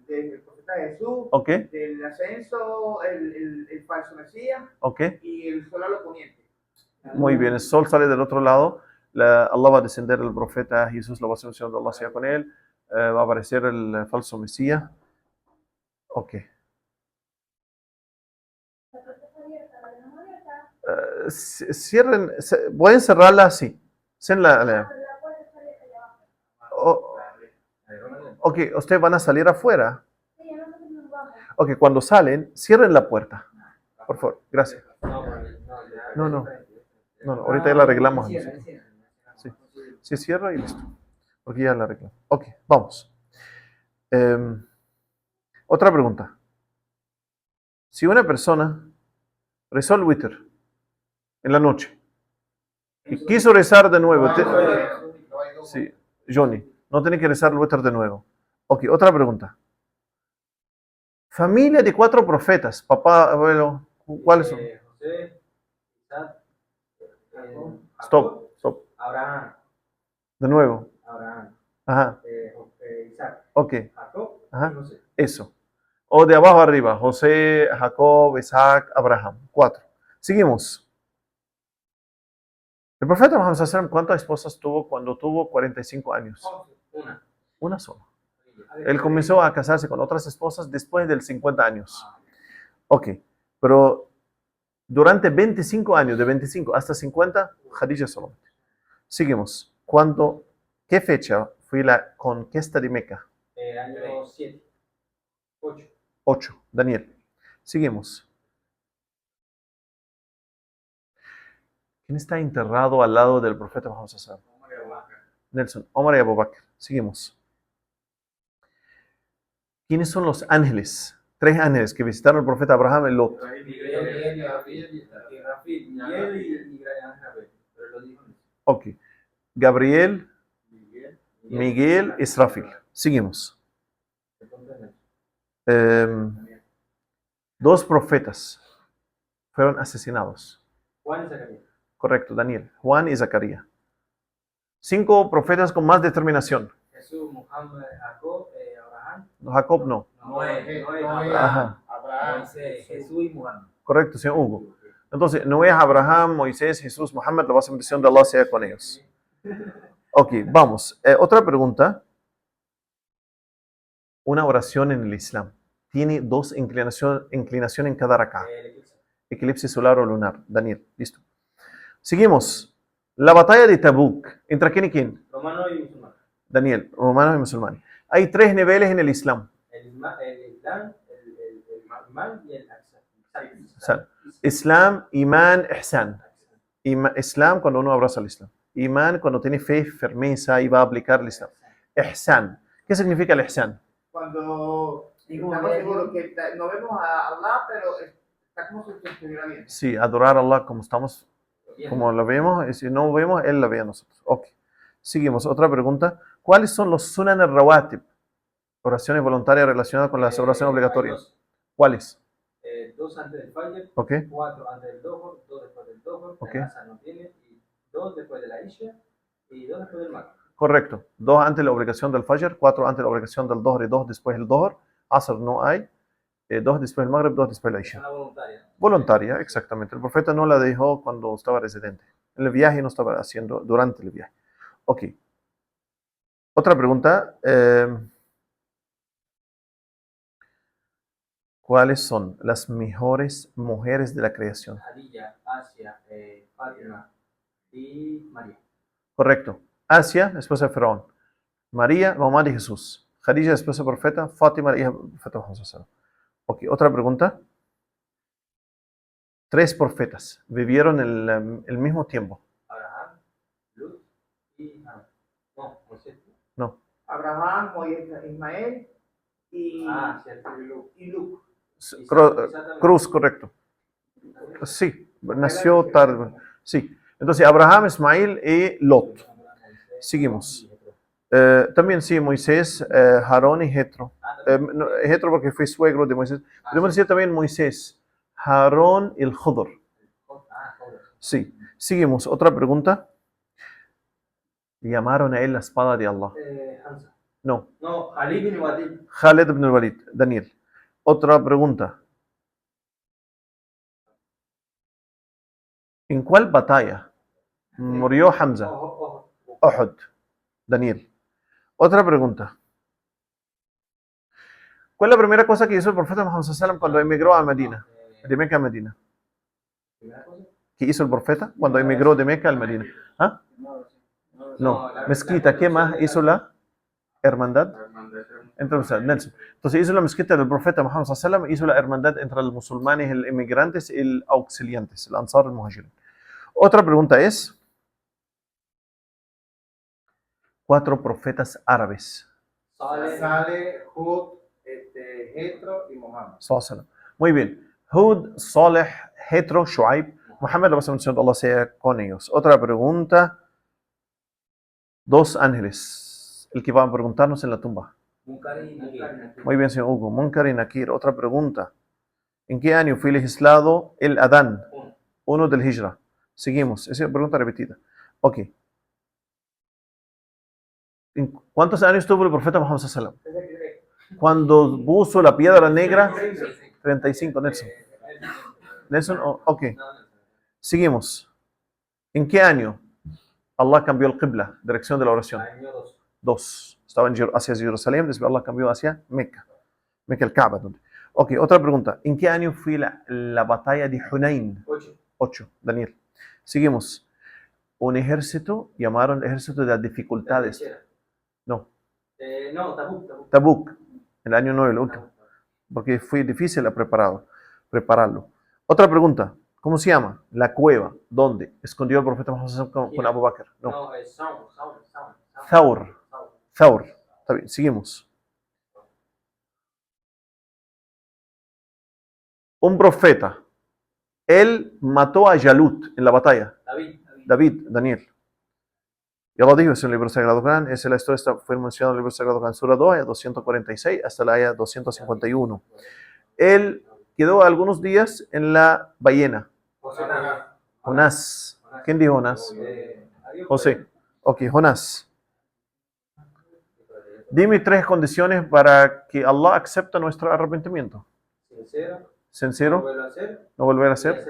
Speaker 3: del profeta Jesús,
Speaker 1: Ok,
Speaker 3: del ascenso, el falso Mesías
Speaker 1: ok.
Speaker 3: y el sol al poniente.
Speaker 1: Muy bien. El sol sale del otro lado. Allah va a descender el profeta Jesús, la bendición de Allah sea con él. Va a aparecer el falso Mesías. Ok. Cierren, pueden cerrarla así. Ok, ustedes van a salir afuera. Ok, cuando salen, cierren la puerta. Por favor, gracias. No, ahorita ya la arreglamos. Sí, sí, cierra y listo. Porque ya la arreglamos. Ok, vamos. Otra pregunta. Si una persona rezó el witr en la noche y quiso rezar de nuevo, sí, Johnny, no tiene que rezar el witr de nuevo. Ok, otra pregunta. Familia de 4 profetas, papá, abuelo, ¿cuáles son?
Speaker 2: José, Isaac,
Speaker 1: Stop.
Speaker 2: Abraham,
Speaker 1: De nuevo. Ajá,
Speaker 2: Isaac,
Speaker 1: ok,
Speaker 2: Jacob
Speaker 1: ajá,
Speaker 2: y José.
Speaker 1: eso. O de abajo arriba, José, Jacob, Isaac, Abraham. 4. Seguimos. El profeta Muhammad SAW, ¿cuántas esposas tuvo cuando tuvo 45 años? Una sola. Él comenzó a casarse con otras esposas después de 50 años. Ok, pero durante 25 años, de 25 hasta 50, Khadija solamente. Seguimos. ¿Qué fecha fue la conquista de Meca?
Speaker 2: Año 7. 8.
Speaker 1: 8. Daniel. Seguimos. ¿Quién está enterrado al lado del profeta Muhammad SAW? Nelson, Omar y Abu Bakr. Seguimos. ¿Quiénes son los ángeles? 3 ángeles que visitaron al profeta Abraham en Lot. Ok. Gabriel, Miguel, Israfil. Seguimos. 2 profetas fueron asesinados.
Speaker 2: Juan y Zacarías.
Speaker 1: Correcto, Daniel. Juan y Zacarías. 5 profetas con más determinación.
Speaker 2: Jesús, Muhammad, Jacob, Abraham.
Speaker 1: Jacob no.
Speaker 2: Noé,
Speaker 1: Ajá.
Speaker 4: Abraham,
Speaker 2: Moisés, Jesús y Muhammad.
Speaker 1: Correcto, señor Hugo. Entonces, Noé, Abraham, Moisés, Jesús, Muhammad, la bendición de Allah sea con ellos. Ok, vamos. Otra pregunta. Una oración en el Islam tiene 2 inclinación en cada rak'ah. Eclipse solar o lunar. Daniel, listo. Seguimos. La batalla de Tabuk, ¿entre quién y quién?
Speaker 2: Romano y musulmán.
Speaker 1: Daniel, romanos y musulmanes. Hay tres niveles en el Islam.
Speaker 2: El Islam, el imán y el
Speaker 1: Ihsan. Islam, Imán, Ihsan. Islam cuando uno abraza al Islam. Imán cuando tiene fe, firmeza y va a aplicar el Islam. Ihsan. ¿Qué significa el Ihsan?
Speaker 3: Cuando estamos seguros que no vemos a Allah, pero está como si estuviera bien.
Speaker 1: Sí, adorar a Allah como estamos, como lo vemos, y si no vemos, Él la ve a nosotros. Ok. Seguimos. Otra pregunta. ¿Cuáles son los sunan al-rawatib? Oraciones voluntarias relacionadas con las oraciones obligatorias. ¿Cuáles?
Speaker 2: Dos antes del Fajr,
Speaker 1: Ok.
Speaker 2: 4 antes del Dohor, 2 después del Dohor,
Speaker 1: Ok.
Speaker 2: el Asr no tiene, y 2 después de la Isha, y 2 después del Maghrib.
Speaker 1: Correcto. 2 antes de la obligación del Fajr, 4 antes de la obligación del Dohr y 2 después del Dohr. Asr no hay. 2 después del Maghrib, 2 después de la
Speaker 2: Es
Speaker 1: Isha.
Speaker 2: una voluntaria.
Speaker 1: Voluntaria, exactamente. El profeta no la dejó cuando estaba residente. En el viaje no estaba haciendo durante el viaje. Ok. Otra pregunta. ¿Cuáles son las mejores mujeres de la creación?
Speaker 2: Khadija, Asia, Fátima y María.
Speaker 1: Correcto. Asia, esposa de Faraón. María, mamá de Jesús. Khadija, esposa del profeta. Fátima, la hija del profeta Muhammad sallallahu alaihi wasallam. Ok, otra pregunta. 3 profetas vivieron el mismo tiempo.
Speaker 2: Abraham, Lut y no, Moisés.
Speaker 1: No.
Speaker 3: Abraham, Moisés, Ismael y,
Speaker 2: Cierto, y Lut.
Speaker 3: y Luke.
Speaker 1: Cruz, correcto. Sí, nació tarde. Sí. Entonces, Abraham, Ismael y Lot. Seguimos. También sí, Moisés, Aarón y Jetro. Jetro porque fue suegro de Moisés. Podemos decir también Moisés, Aarón y el Jodor. Sí. Seguimos. Otra pregunta. ¿Llamaron a él la espada de Allah?
Speaker 2: Hamza.
Speaker 1: No.
Speaker 2: No, Khalid bin Walid.
Speaker 1: Khaled ibn al-Walid. Daniel. Otra pregunta. ¿En cuál batalla murió Hamza?
Speaker 2: Ojo.
Speaker 1: Uhud. Daniel. Otra pregunta. ¿Cuál es la primera cosa que hizo el profeta Muhammad sallallahu alaihi wasallam cuando emigró a Medina? De Meca a Medina.
Speaker 2: ¿Primera cosa?
Speaker 1: ¿Qué hizo el profeta cuando emigró de Meca al Medina? ¿Ah? No. Mezquita. ¿Qué más hizo la hermandad? Entonces, Nelson. Entonces hizo la mezquita del profeta Muhammad sallallahu alaihi wasallam, hizo la hermandad entre los musulmanes, los inmigrantes y los auxiliantes, el ansar y el muhajirin. Otra pregunta es, 4 profetas árabes.
Speaker 4: Sale Hud, Jetro y Mohammed.
Speaker 1: Sallallahu alaihi wasallam. Muy bien. Hud, Saleh, Jetro, Shuaib, Muhammad, la bendición de Allah sea con ellos. Otra pregunta. 2 ángeles, el que va a preguntarnos en la tumba.
Speaker 2: Munkar y Nakir.
Speaker 1: Muy bien, señor Hugo. Munkar y Nakir. Otra pregunta. ¿En qué año fue legislado el Adán? 1 del Hijra. Seguimos. Esa es pregunta repetida. Ok. ¿En cuántos años tuvo el profeta Muhammad sallallahu alaihi wasallam? Cuando puso la piedra negra, 35, Nelson. Nelson, ok. Seguimos. ¿En qué año Allah cambió el Qibla, dirección de la oración?
Speaker 2: Año 2.
Speaker 1: 2. Estaba hacia Jerusalén, después Allah cambió hacia Meca. Meca, el Kaaba. Ok, otra pregunta. ¿En qué año fue la batalla de Hunayn?
Speaker 2: 8.
Speaker 1: 8, Daniel. Seguimos. Un ejército, llamaron ejército de las dificultades. No,
Speaker 2: No, Tabuk.
Speaker 1: Tabuk, el año 9, el último. Porque fue difícil prepararlo. Otra pregunta. ¿Cómo se llama? La cueva. ¿Dónde? Escondió el profeta Muhammad con Abu Bakr. No.
Speaker 2: es Saur.
Speaker 1: Thawr. Está bien, seguimos. Un profeta. Él mató a Jalut en la batalla. David, Daniel. Ya lo dijo, es en el libro sagrado Corán. Esa es la historia, fue mencionada en el libro sagrado Corán, Sura 2, ayah 246 hasta la ayah 251. Él quedó algunos días en la ballena. Jonás. ¿Quién dijo Jonás? José. Ok, Jonás. Dime 3 condiciones para que Allah acepte nuestro arrepentimiento. Sincero. No volver a hacer.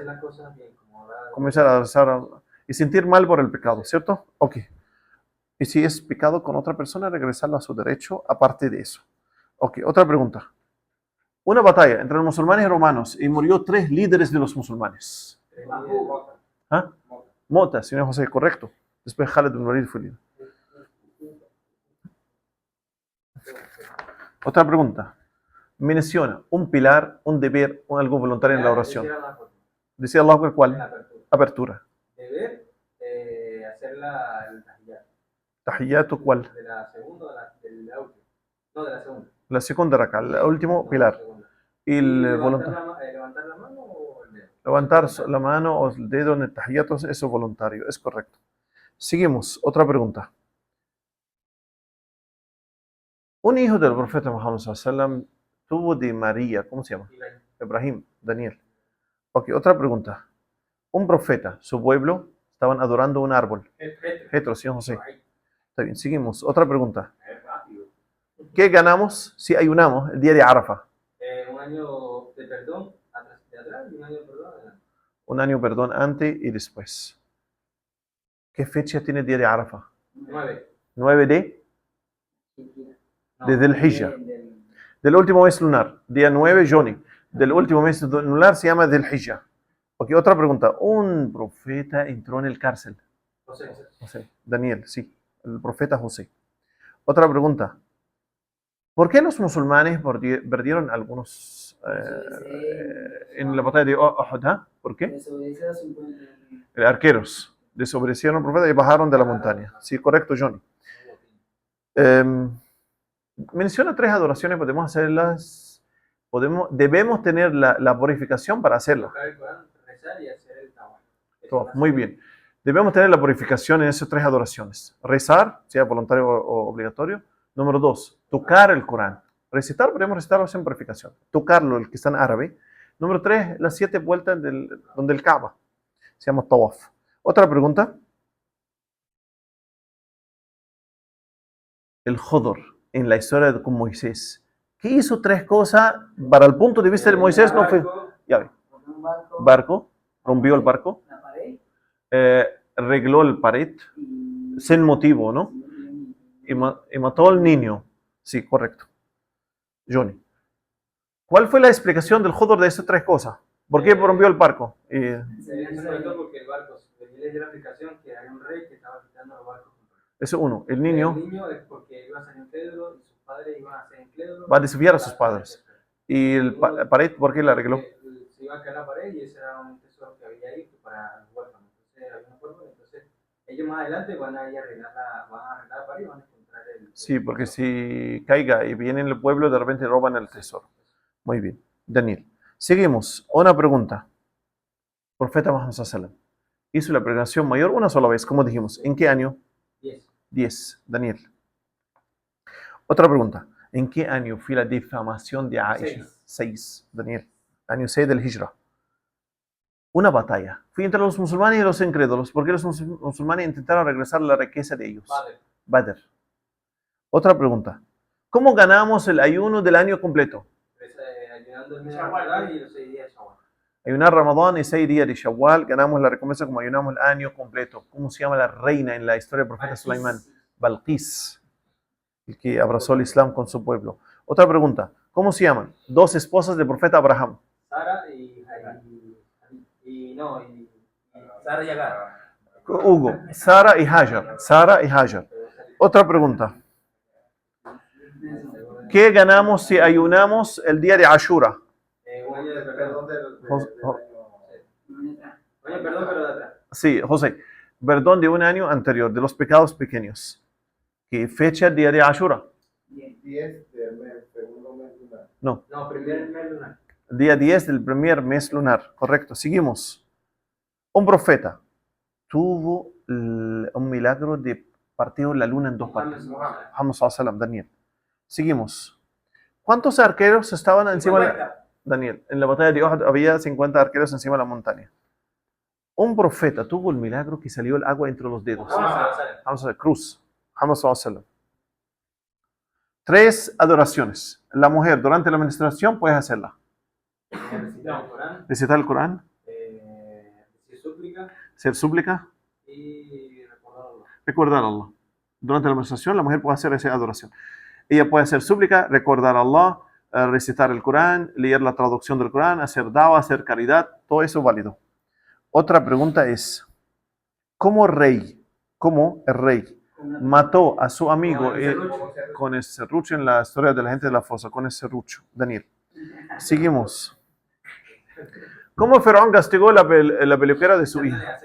Speaker 1: Comenzar a rezar y sentir mal por el pecado, ¿cierto? Ok. Y si es pecado con otra persona, regresarlo a su derecho aparte de eso. Ok, otra pregunta. Una batalla entre los musulmanes y romanos y murió 3 líderes de los musulmanes. ¿Ah? Mota, señor José, correcto. Después Khaled bin Walid fue líder. Otra pregunta. Menciona un pilar, un deber o algo voluntario en la oración. Decía Allah
Speaker 2: En
Speaker 1: cuál.
Speaker 2: la apertura.
Speaker 1: Apertura.
Speaker 2: Deber, hacer el tahiyat.
Speaker 1: Tahiyyatu cuál.
Speaker 2: De la segunda o de la última. No, de la segunda.
Speaker 1: La segunda raka, el último
Speaker 2: No,
Speaker 1: pilar.
Speaker 2: la segunda.
Speaker 1: Y el
Speaker 2: levantar
Speaker 1: voluntario.
Speaker 2: levantar la mano o el dedo.
Speaker 1: Levantar la mano o el dedo en el tahiyyatu, eso es voluntario, es correcto. Seguimos, otra pregunta. Un hijo del profeta Muhammad sallallahu alaihi wasallam tuvo de María, ¿cómo se llama? Ibrahim, Daniel. Ok, otra pregunta. Un profeta, su pueblo, estaban adorando un árbol. Jetro, señor José. Está bien, seguimos. Otra pregunta. ¿Qué ganamos si ayunamos el día de Arafah?
Speaker 2: Un año de perdón de atrás y un año de perdón adelante.
Speaker 1: Un año, perdón, antes y después. ¿Qué fecha tiene el día de Arafah?
Speaker 2: 9.
Speaker 1: 9 de
Speaker 2: No,
Speaker 1: Dhul Hijjah. Del último mes lunar. Día 9, Johnny. Del último mes lunar se llama Dhul Hijjah. Ok, otra pregunta. Un profeta entró en el cárcel. José. Daniel, sí. El profeta José. Otra pregunta. ¿Por qué los musulmanes perdieron algunos en la batalla de Uhud? ¿Por qué? Arqueros. Desobedecieron al profeta y bajaron de la montaña. Sí, correcto, Johnny. Menciona 3 adoraciones, podemos hacerlas. Debemos tener la purificación para hacerlo.
Speaker 2: Tocar el Corán, rezar y hacer el tawaf.
Speaker 1: Todo, muy bien. Debemos tener la purificación en esas 3 adoraciones. Rezar, sea voluntario o obligatorio. Número 2, tocar el Corán. Recitar, podemos recitarlo sin purificación. Tocarlo, el que está en árabe. Número 3, las 7 vueltas donde el Kaaba. Se llama tawaf. Otra pregunta. El Jodor, en la historia con Moisés. ¿Qué hizo 3 cosas? Para el punto de vista de Moisés no fue... Ya ve. Barco, rompió el barco. Arregló el pared. Sin motivo, ¿no? Y mató al niño. Sí, correcto. Johnny. ¿Cuál fue la explicación del Jodor de esas 3 cosas? ¿Por qué rompió el barco?
Speaker 2: Porque el barco, les dio la explicación que hay un rey que estaba quitando los barcos.
Speaker 1: Eso uno. El niño
Speaker 2: El niño es porque iba a ser incrédulo y sus padres iban a ser incrédulos.
Speaker 1: va a desviar a sus padres. Y el pared, ¿por qué la arregló?
Speaker 2: Se iba a caer la pared y ese era un tesoro que había ahí para los huérfanos. Entonces había una forma, entonces ellos más adelante van a ir a arreglar la pared y van a encontrar el...
Speaker 1: Sí, porque si caiga y viene el pueblo, de repente roban el tesoro. Muy bien. Daniel. Seguimos. Una pregunta. Profeta Muhammad sallallahu alaihi wasallam hizo la peregrinación mayor una sola vez, como dijimos. ¿En qué año?
Speaker 2: 10.
Speaker 1: 10. Daniel. Otra pregunta. ¿En qué año fue la difamación de Aisha? 6. Daniel. Año 6 del Hijra. Una batalla. Fue entre los musulmanes y los incrédulos, porque los musulmanes intentaron regresar la riqueza de ellos. Badr. Otra pregunta. ¿Cómo ganamos el ayuno del año completo?
Speaker 2: Ayunando el mes de Ramadán y los 6 días de Shawwal.
Speaker 1: Ayunar Ramadán y 6 días de Shawwal, ganamos la recompensa como ayunamos el año completo. ¿Cómo se llama la reina en la historia del profeta Sulaimán? Balqis, el que abrazó el Islam con su pueblo. Otra pregunta. ¿Cómo se llaman? 2 esposas del profeta Abraham.
Speaker 2: Sara Sara y Agar.
Speaker 1: Hugo, Sara y Hajar. Sara y Hajar. Otra pregunta. ¿Qué ganamos si ayunamos el día de Ashura?
Speaker 2: Un año de perdón. Perdón, pero de atrás.
Speaker 1: Sí, José. Perdón de un año anterior, de los pecados pequeños. ¿Qué fecha el día de Ashura?
Speaker 4: 10 del mes, segundo mes lunar.
Speaker 1: No,
Speaker 2: Primer mes lunar.
Speaker 1: el día 10 del primer mes lunar. Correcto, seguimos. Un profeta tuvo un milagro de partido la luna en 2 partes. Muhammad sallallahu alaihi wasallam, Daniel. Seguimos. ¿Cuántos arqueros estaban encima de Daniel? En la batalla de Uhud había 50 arqueros encima de la montaña. Un profeta tuvo el milagro que salió el agua entre los dedos. Cruz. Muhammad sallallahu alaihi wasallam. 3 adoraciones. La mujer durante la menstruación puede hacerla. Recitar el Corán. Hacer súplica.
Speaker 2: Y
Speaker 1: recordar a Allah. Durante la menstruación la mujer puede hacer esa adoración. Ella puede hacer súplica, recordar a Allah, recitar el Corán, leer la traducción del Corán, hacer dawa, hacer caridad, todo eso válido. Otra pregunta es, como el rey mató a su amigo con el serrucho en la historia de la gente de la fosa, con el serrucho. Daniel. Seguimos. ¿Cómo Faraón castigó la peluquera de su hija?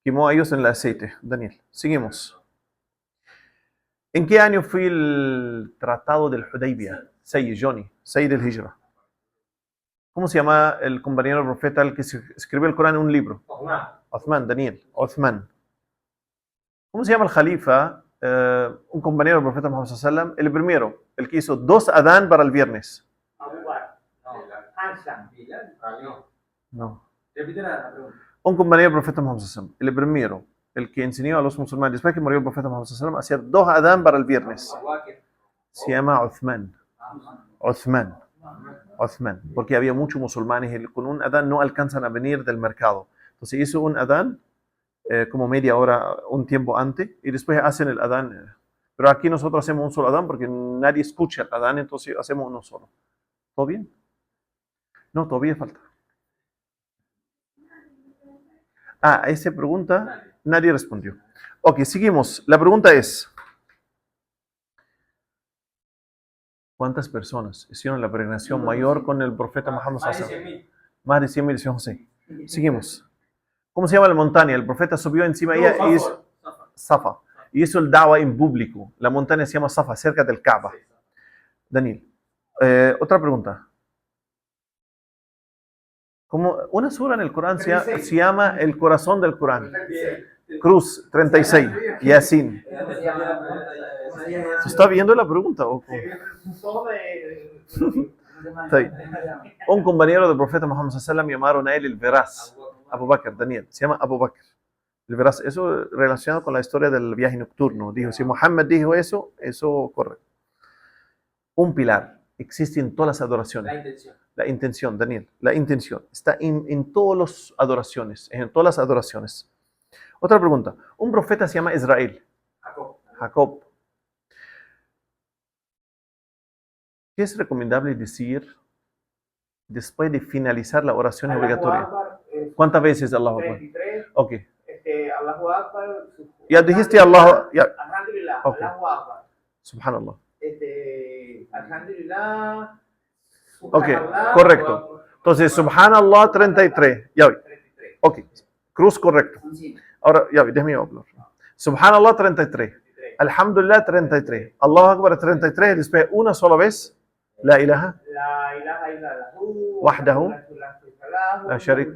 Speaker 1: Quemó a ellos en el aceite. Daniel. Seguimos. ¿En qué año fue el tratado del Hudaybiyah? Johnny, del Hijra. ¿Cómo se llama el compañero del profeta el que escribió el Corán en un libro? Uthman, Daniel. Uthman. ¿Cómo se llama el Jalifa? Un compañero del profeta Muhammad sallallahu alaihi wasallam, el primero, el que hizo 2 Adán para el viernes. No.
Speaker 2: Repite la pregunta.
Speaker 1: Un compañero del profeta Muhammad sallallahu alaihi wasallam, el primero, el que enseñó a los musulmanes, después que murió el profeta Muhammad sallallahu alaihi wasallam, hacer 2 Adán para el viernes. Se llama Uthman. Uthman. Porque había muchos musulmanes y con un Adán no alcanzan a venir del mercado. Entonces hizo un Adán como media hora, un tiempo antes, y después hacen el Adán. Pero aquí nosotros hacemos un solo Adán porque nadie escucha el Adán, entonces hacemos uno solo. ¿Todo bien? No, todavía falta. A esa pregunta nadie respondió. Ok, seguimos. La pregunta es, ¿cuántas personas hicieron la peregrinación mayor con el profeta Muhammad sallallahu alaihi wasallam? Más de 100.000, decía José. Seguimos. ¿Cómo se llama la montaña? El profeta subió encima de ella y hizo Safa. Y hizo el dawa en público. La montaña se llama Safa, cerca del Kaaba. Daniel. Otra pregunta. Como una sura en el Corán se llama el corazón del Corán. Cruz 36. Yasin. ¿Se está viendo la pregunta? ¿O cómo? Un compañero del profeta Muhammad sallallahu alaihi wasallam llamaron a él el Veraz. Abu Bakr, Daniel. Se llama Abu Bakr. El Veraz. Eso relacionado con la historia del viaje nocturno. Dijo, si Muhammad dijo eso, eso corre. Un pilar. Existe en todas las adoraciones. La intención, Daniel. La intención. Está en todas las adoraciones. En todas las adoraciones. Otra pregunta. Un profeta se llama Israel. Jacob. ¿Qué es recomendable decir después de finalizar la oración obligatoria? ¿Cuántas veces Allahu Akbar?
Speaker 3: 33.
Speaker 1: Ok.
Speaker 3: Allahu Akbar.
Speaker 1: Ya dijiste Allahu. Ya.
Speaker 3: Alhamdulillah.
Speaker 1: Ok.
Speaker 3: Allahu Akbar.
Speaker 1: Subhanallah.
Speaker 3: Alhamdulillah.
Speaker 1: Ok,
Speaker 3: Subhanallah,
Speaker 1: correcto.
Speaker 3: Allahu Akbar.
Speaker 1: Entonces, Subhanallah 33. Ya vi.
Speaker 3: 33.
Speaker 1: Ok. Cruz correcto. Ahora, ya vi, déjame hablar. Subhanallah 33. Alhamdulillah 33. Allahu Akbar 33. Después, una sola vez. La ilaha.
Speaker 3: La ilaha illallahu.
Speaker 1: Wahdahu.
Speaker 3: La
Speaker 1: sharik.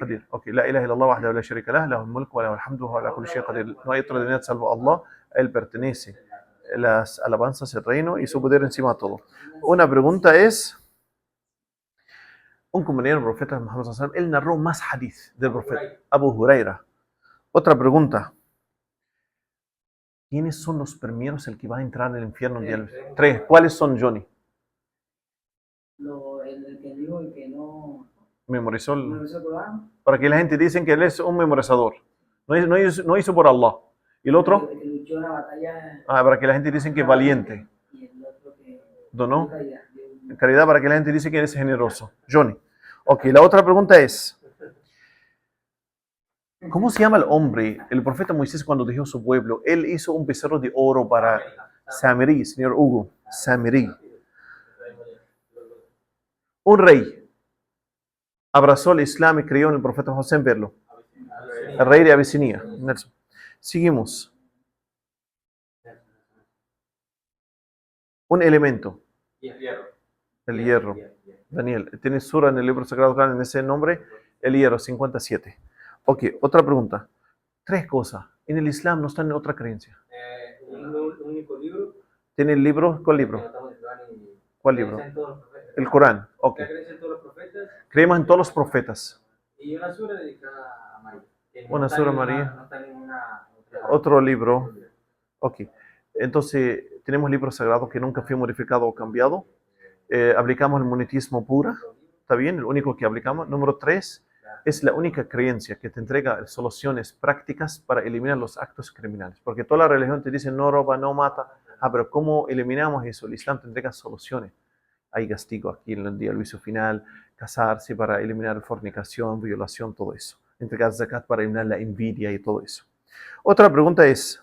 Speaker 1: Qadir. Ok. La ilaha illallah wahdahu la sharika lah. Lahu al-mulk wa lahu al-hamdu wa ala kulli shay qadir. No hay otra divinidad salvo Allah. A él pertenece las alabanzas, el reino y su poder encima de todo. Una pregunta es, un compañero del profeta Muhammad sallallahu alaihi wasallam, él narró más hadith del profeta, Abu Huraira. Otra pregunta. ¿Quiénes son los primeros el que va a entrar en el infierno? 3. ¿Cuáles son, Johnny?
Speaker 5: El que dijo y que no
Speaker 1: Memorizó
Speaker 5: hizo Corán.
Speaker 1: para que la gente dice que él es un memorizador. No hizo por Allah. ¿Y el otro?
Speaker 5: El que luchó en la batalla.
Speaker 1: Para que la gente dice que es valiente.
Speaker 5: Y el otro que
Speaker 1: ¿Donó?
Speaker 5: caridad.
Speaker 1: Caridad para que la gente dice que eres generoso. Johnny. Ok, la otra pregunta es, ¿cómo se llama el hombre? El profeta Moisés cuando dejó su pueblo, él hizo un becerro de oro para Samiri, señor Hugo. Samiri. Un rey abrazó el Islam y creyó en el profeta José en verlo. El rey de Abisinia. Nelson. Seguimos. Un elemento. El hierro. Daniel, tiene sura en el libro sagrado en ese nombre, el hierro, 57. Ok, otra pregunta. 3 cosas. En el Islam no están en otra creencia.
Speaker 2: Un único libro.
Speaker 1: ¿Tiene el libro? ¿Cuál libro? ¿Cuál libro? El Corán. Ok.
Speaker 2: Creen en todos los profetas
Speaker 1: Creemos en todos los profetas.
Speaker 2: y una sura dedicada a María.
Speaker 1: Una sura a María.
Speaker 2: No está en ninguna
Speaker 1: Otro libro. Ok. Entonces, tenemos libros sagrados que nunca fue modificado o cambiado. Aplicamos el monetismo pura. ¿Está bien? El único que aplicamos. Número 3. Es la única creencia que te entrega soluciones prácticas para eliminar los actos criminales. Porque toda la religión te dice no roba, no mata. Pero ¿cómo eliminamos eso? El Islam te entrega soluciones. hay castigo aquí en el día del juicio final, casarse para eliminar fornicación, violación, todo eso. Entregar zakat para eliminar la envidia y todo eso. Otra pregunta es,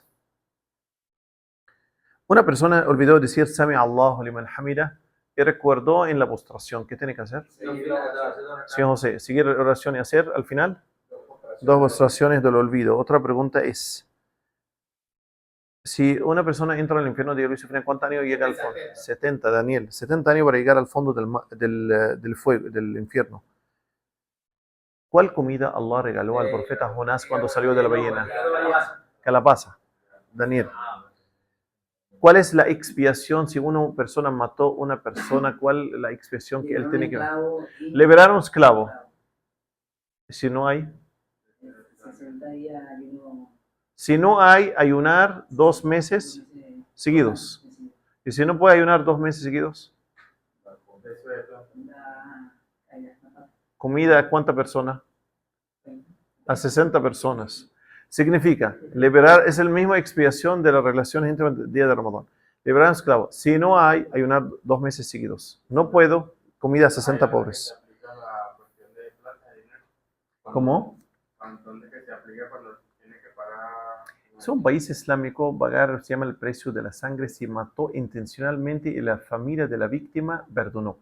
Speaker 1: una persona olvidó decir Sami Allahu liman hamida y recordó en la postración. ¿Qué tiene que hacer? Señor José, seguir la oración y hacer al final 2 postraciones del olvido. Otra pregunta es, si una persona entra al infierno de juicio final, ¿cuántos años llega al fondo? 70, Daniel. 70 años para llegar al fondo del fuego, del infierno. ¿Cuál comida Allah regaló al profeta Jonás cuando salió de la ballena? Calabaza. Daniel. ¿Cuál es la expiación si una persona mató a una persona? ¿Cuál es la expiación que él tiene que liberar a un esclavo? Si no hay,
Speaker 5: 60 días ayuno.
Speaker 1: si no hay, ayunar 2 meses seguidos. Y si no puede ayunar 2 meses seguidos, comida a cuánta persona? A 60 personas. Significa, liberar es el mismo expiación de las relaciones íntimas del día de Ramadán. Liberar a un esclavo. Si no hay, ayunar 2 meses seguidos. No puedo, comida a 60 pobres. ¿Cómo? Es un país islámico, pagar, se llama el precio de la sangre, si mató intencionalmente y la familia de la víctima perdonó.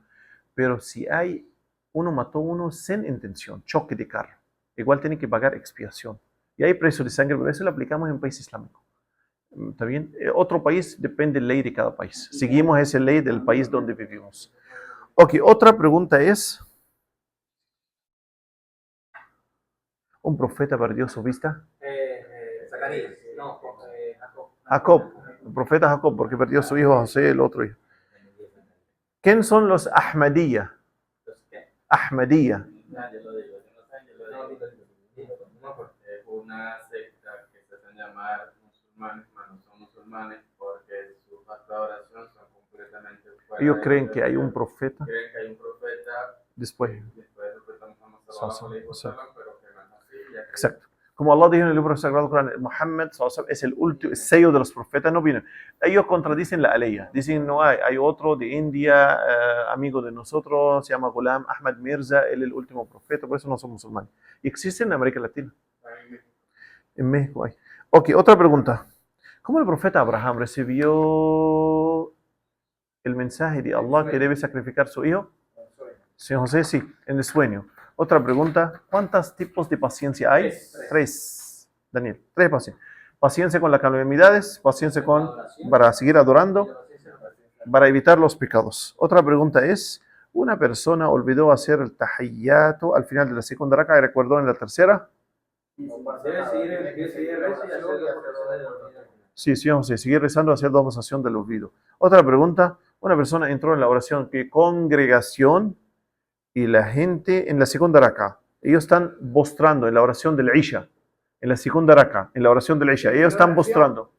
Speaker 1: Pero si hay, uno mató a uno sin intención, choque de carro, igual tiene que pagar expiación. Y hay precio de sangre, pero eso lo aplicamos en un país islámico. ¿Está bien? Otro país depende de la ley de cada país. Seguimos esa ley del país donde vivimos. Ok, otra pregunta es, ¿un profeta perdió su vista?
Speaker 2: Zacarías. No, Jacob.
Speaker 1: Jacob, el profeta Jacob, porque perdió su hijo José, el otro hijo. ¿Quién son los Ahmadiyya? Ahmadiyya.
Speaker 4: Una secta que se hacen llamar musulmanes, pero no son musulmanes porque sus actos de oración son completamente fuera.
Speaker 1: Ellos creen que hay un profeta
Speaker 4: Creen que hay un profeta
Speaker 1: después.
Speaker 4: del profeta Muhammad sallallahu alaihi wasallam, pero que no es así.
Speaker 1: Exacto. Como Allah dijo en el libro sagrado Corán, Muhammad es el último sello de los profetas, no vienen. Ellos contradicen la aleya. Dicen, no hay otro de India, amigo de nosotros, se llama Ghulam Ahmad Mirza, él es el último profeta, por eso no son musulmanes. Y existen en América Latina. En México hay. Ok, otra pregunta. ¿Cómo el profeta Abraham recibió el mensaje de Allah que debe sacrificar a su hijo? Señor José, sí, en el sueño. Otra pregunta, ¿cuántos tipos de paciencia hay? 3. Daniel, 3 paciencias. Paciencia con las calamidades, paciencia para seguir adorando, para evitar los pecados. Otra pregunta es, una persona olvidó hacer el tahiyyato al final de la segunda raka y recordó en la tercera.
Speaker 2: Debe seguir el rezo y hacer 2 porciones de olvido.
Speaker 1: Sí, señor José, seguir rezando, hacer 2 oraciones del olvido. Otra pregunta, una persona entró en la oración, ¿qué congregación? Y la gente en la segunda raka, ellos están postrando en la oración del Isha, en la segunda raka, en la oración del Isha, ellos están postrando,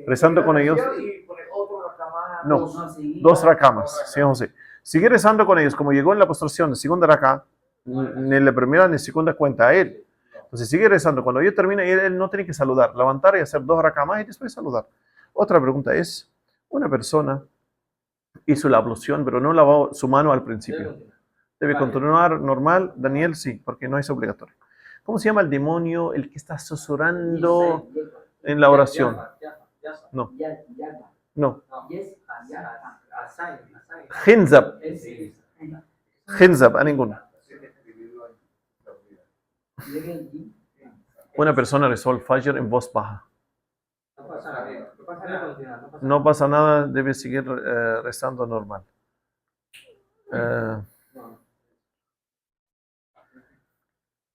Speaker 1: rezando con ellos.
Speaker 3: Y poner otro raka
Speaker 1: No,
Speaker 3: más.
Speaker 1: 2 raka más, señor José. Sigue rezando con ellos, como llegó en la postración, en la segunda raka, ni en la primera ni en la segunda cuenta a él. Entonces sigue rezando, cuando ellos termina, él no tiene que saludar, levantar y hacer 2 raka más y después saludar. Otra pregunta es, una persona hizo la ablución, pero no lavó su mano al principio. Debe continuar normal, Daniel, sí, porque no es obligatorio. ¿Cómo se llama el demonio, el que está susurrando en la oración? No, no. Khinzab, Khinzab, a ninguno. Una persona rezó el Fajr en voz baja. No pasa nada, debe seguir rezando normal.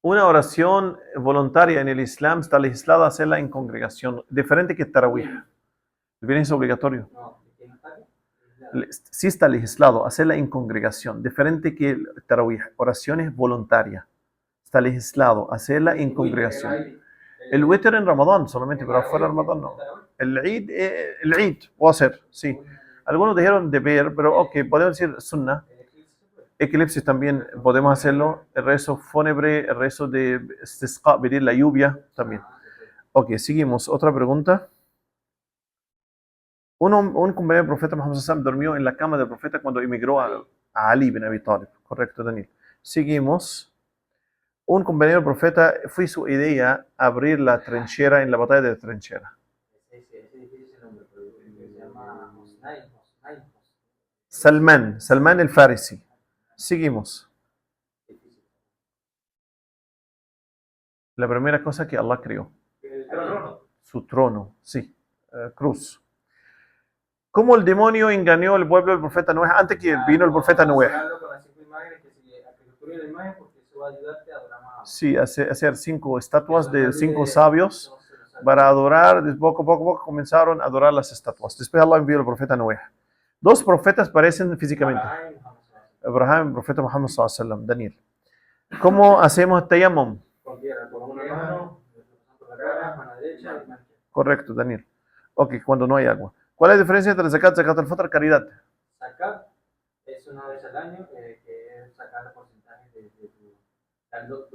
Speaker 1: Una oración voluntaria en el Islam está legislada hacerla en congregación, diferente que Tarawih. ¿El viernes es obligatorio? Sí está legislado hacerla en congregación, diferente que Tarawih. Oración es voluntaria. Está legislado hacerla en congregación. El witr en Ramadán solamente, pero afuera de Ramadán no. El Eid, puedo hacer, sí. Algunos dijeron deber, pero ok, podemos decir sunnah. Eclipse también podemos hacerlo. El rezo fúnebre, el rezo de istisqa, pedir la lluvia también. Ok, seguimos. Otra pregunta. Un compañero del profeta Muhammad SAW durmió en la cama del profeta cuando emigró a Ali bin Abi Talib. Correcto, Daniel. Seguimos. Un compañero del profeta fue su idea abrir la trinchera en la batalla de trinchera.
Speaker 2: Ese difícil ese nombre, pero se llama Hosnain.
Speaker 1: Salman el Farisi. Seguimos. La primera cosa que Allah creó.
Speaker 2: El trono.
Speaker 1: Su trono, sí. Cruz. ¿Cómo el demonio engañó al pueblo del profeta Noé antes que vino el profeta Noé?
Speaker 2: Con las 5 imágenes que se la imagen porque eso va a ayudarte a adorar más.
Speaker 1: Sí, hacer 5 estatuas de 5 sabios para adorar. Poco a poco comenzaron a adorar las estatuas. Después Allah envió al profeta Noé. 2 profetas parecen físicamente. Abraham, el profeta Muhammad SAW. Daniel. ¿Cómo hacemos tayammum?
Speaker 2: Con tierra, con una mano, por la cara, mano derecha y mano izquierda.
Speaker 1: Correcto, Daniel. Ok, cuando no hay agua. ¿Cuál es la diferencia entre zakat, zakat al-fitr, caridad?
Speaker 2: Zakat es una vez al año que es sacar el porcentaje de tu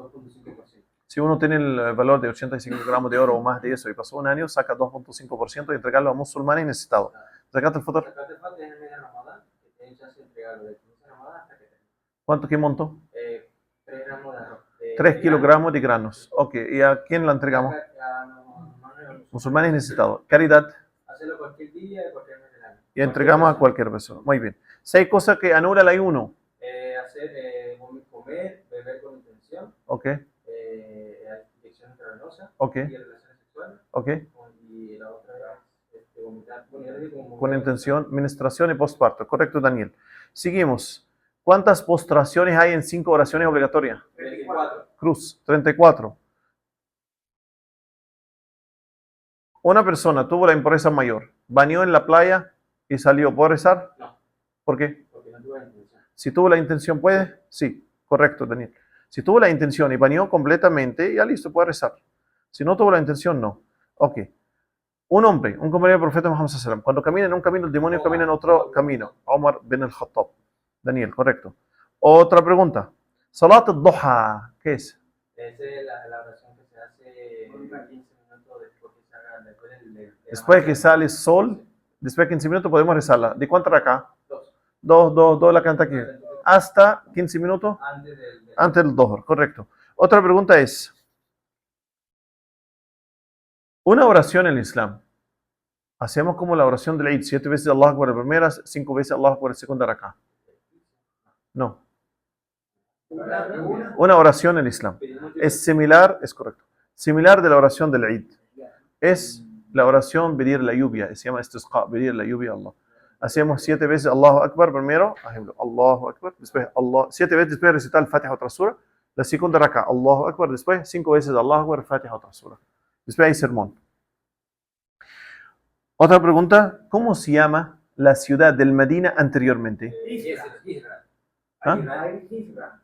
Speaker 2: 2.5%.
Speaker 1: Si uno tiene el valor de 85 gramos de oro o más de eso y pasó un año, saca 2.5% y entregarlo a musulmanes necesitados. Zakat al-fitr,
Speaker 2: Zakat al-Fitr es en el mes de Ramadán, que tienen chance de entregarlo de 15 de Ramadán hasta que
Speaker 1: ¿cuánto que montó?
Speaker 2: 3 gramos de arroz.
Speaker 1: 3 kilogramos de granos. Ok, ¿y a quién la entregamos? Musulmanes necesitados. Caridad,
Speaker 2: Hacerlo cualquier día de cualquier mes del año.
Speaker 1: y entregamos a cualquier persona. Muy bien. 6 cosas que anula el ayuno.
Speaker 2: Comer, beber con intención,
Speaker 1: Ok,
Speaker 2: inyección intravenosa
Speaker 1: ok,
Speaker 2: y relaciones sexuales.
Speaker 1: ok.
Speaker 2: Y la otra es vomitar. Bueno, ya le digo como
Speaker 1: Con intención, menstruación y postparto. Correcto, Daniel. Seguimos. ¿Cuántas postraciones hay en 5 oraciones obligatorias?
Speaker 2: 24.
Speaker 1: Cruz, 34. Una persona tuvo la impureza mayor, bañó en la playa y salió. ¿Puede rezar?
Speaker 2: No.
Speaker 1: ¿Por qué?
Speaker 2: Porque no tuve la intención.
Speaker 1: Si tuvo la intención, ¿puede? Sí. Correcto, Daniel. Si tuvo la intención y bañó completamente, ya listo, puede rezar. Si no tuvo la intención, no. Ok. Un hombre, un compañero del profeta Muhammad sallallahu alaihi wasallam, cuando camina en un camino, el demonio camina en otro camino. Omar bin al-Khattab. Daniel, correcto. Otra pregunta. Salat al-Duha, ¿qué es?
Speaker 2: Esa es la oración que se hace 15 minutos después que salga,
Speaker 1: Después que sale el sol, después de 15 minutos podemos rezarla. ¿De cuánto acá?
Speaker 2: 2.
Speaker 1: Dos la canta aquí. Hasta 15 minutos antes del Dhuhr, correcto. Otra pregunta es, una oración en el Islam. Hacemos como la oración del Eid, 7 veces Allah Akbar la primera, 5 veces Allah Akbar la segunda rak'ah. No. Una oración en el Islam. Es similar, es correcto. Similar de la oración del Eid. Es la oración pedir la lluvia. Se llama istisqa, pedir la lluvia a Allah. Hacemos 7 veces Allahu Akbar primero, ejemplo, Allahu Akbar, después Allah, 7 veces después recitar el Fatiha otra sura, la segunda rak'ah, Allahu Akbar, después 5 veces Allahu Akbar, Fatiha otra sura. Después hay sermón. Otra pregunta, ¿cómo se llama la ciudad del Medina anteriormente?
Speaker 2: Isra.
Speaker 1: ¿Ah?
Speaker 3: Isra.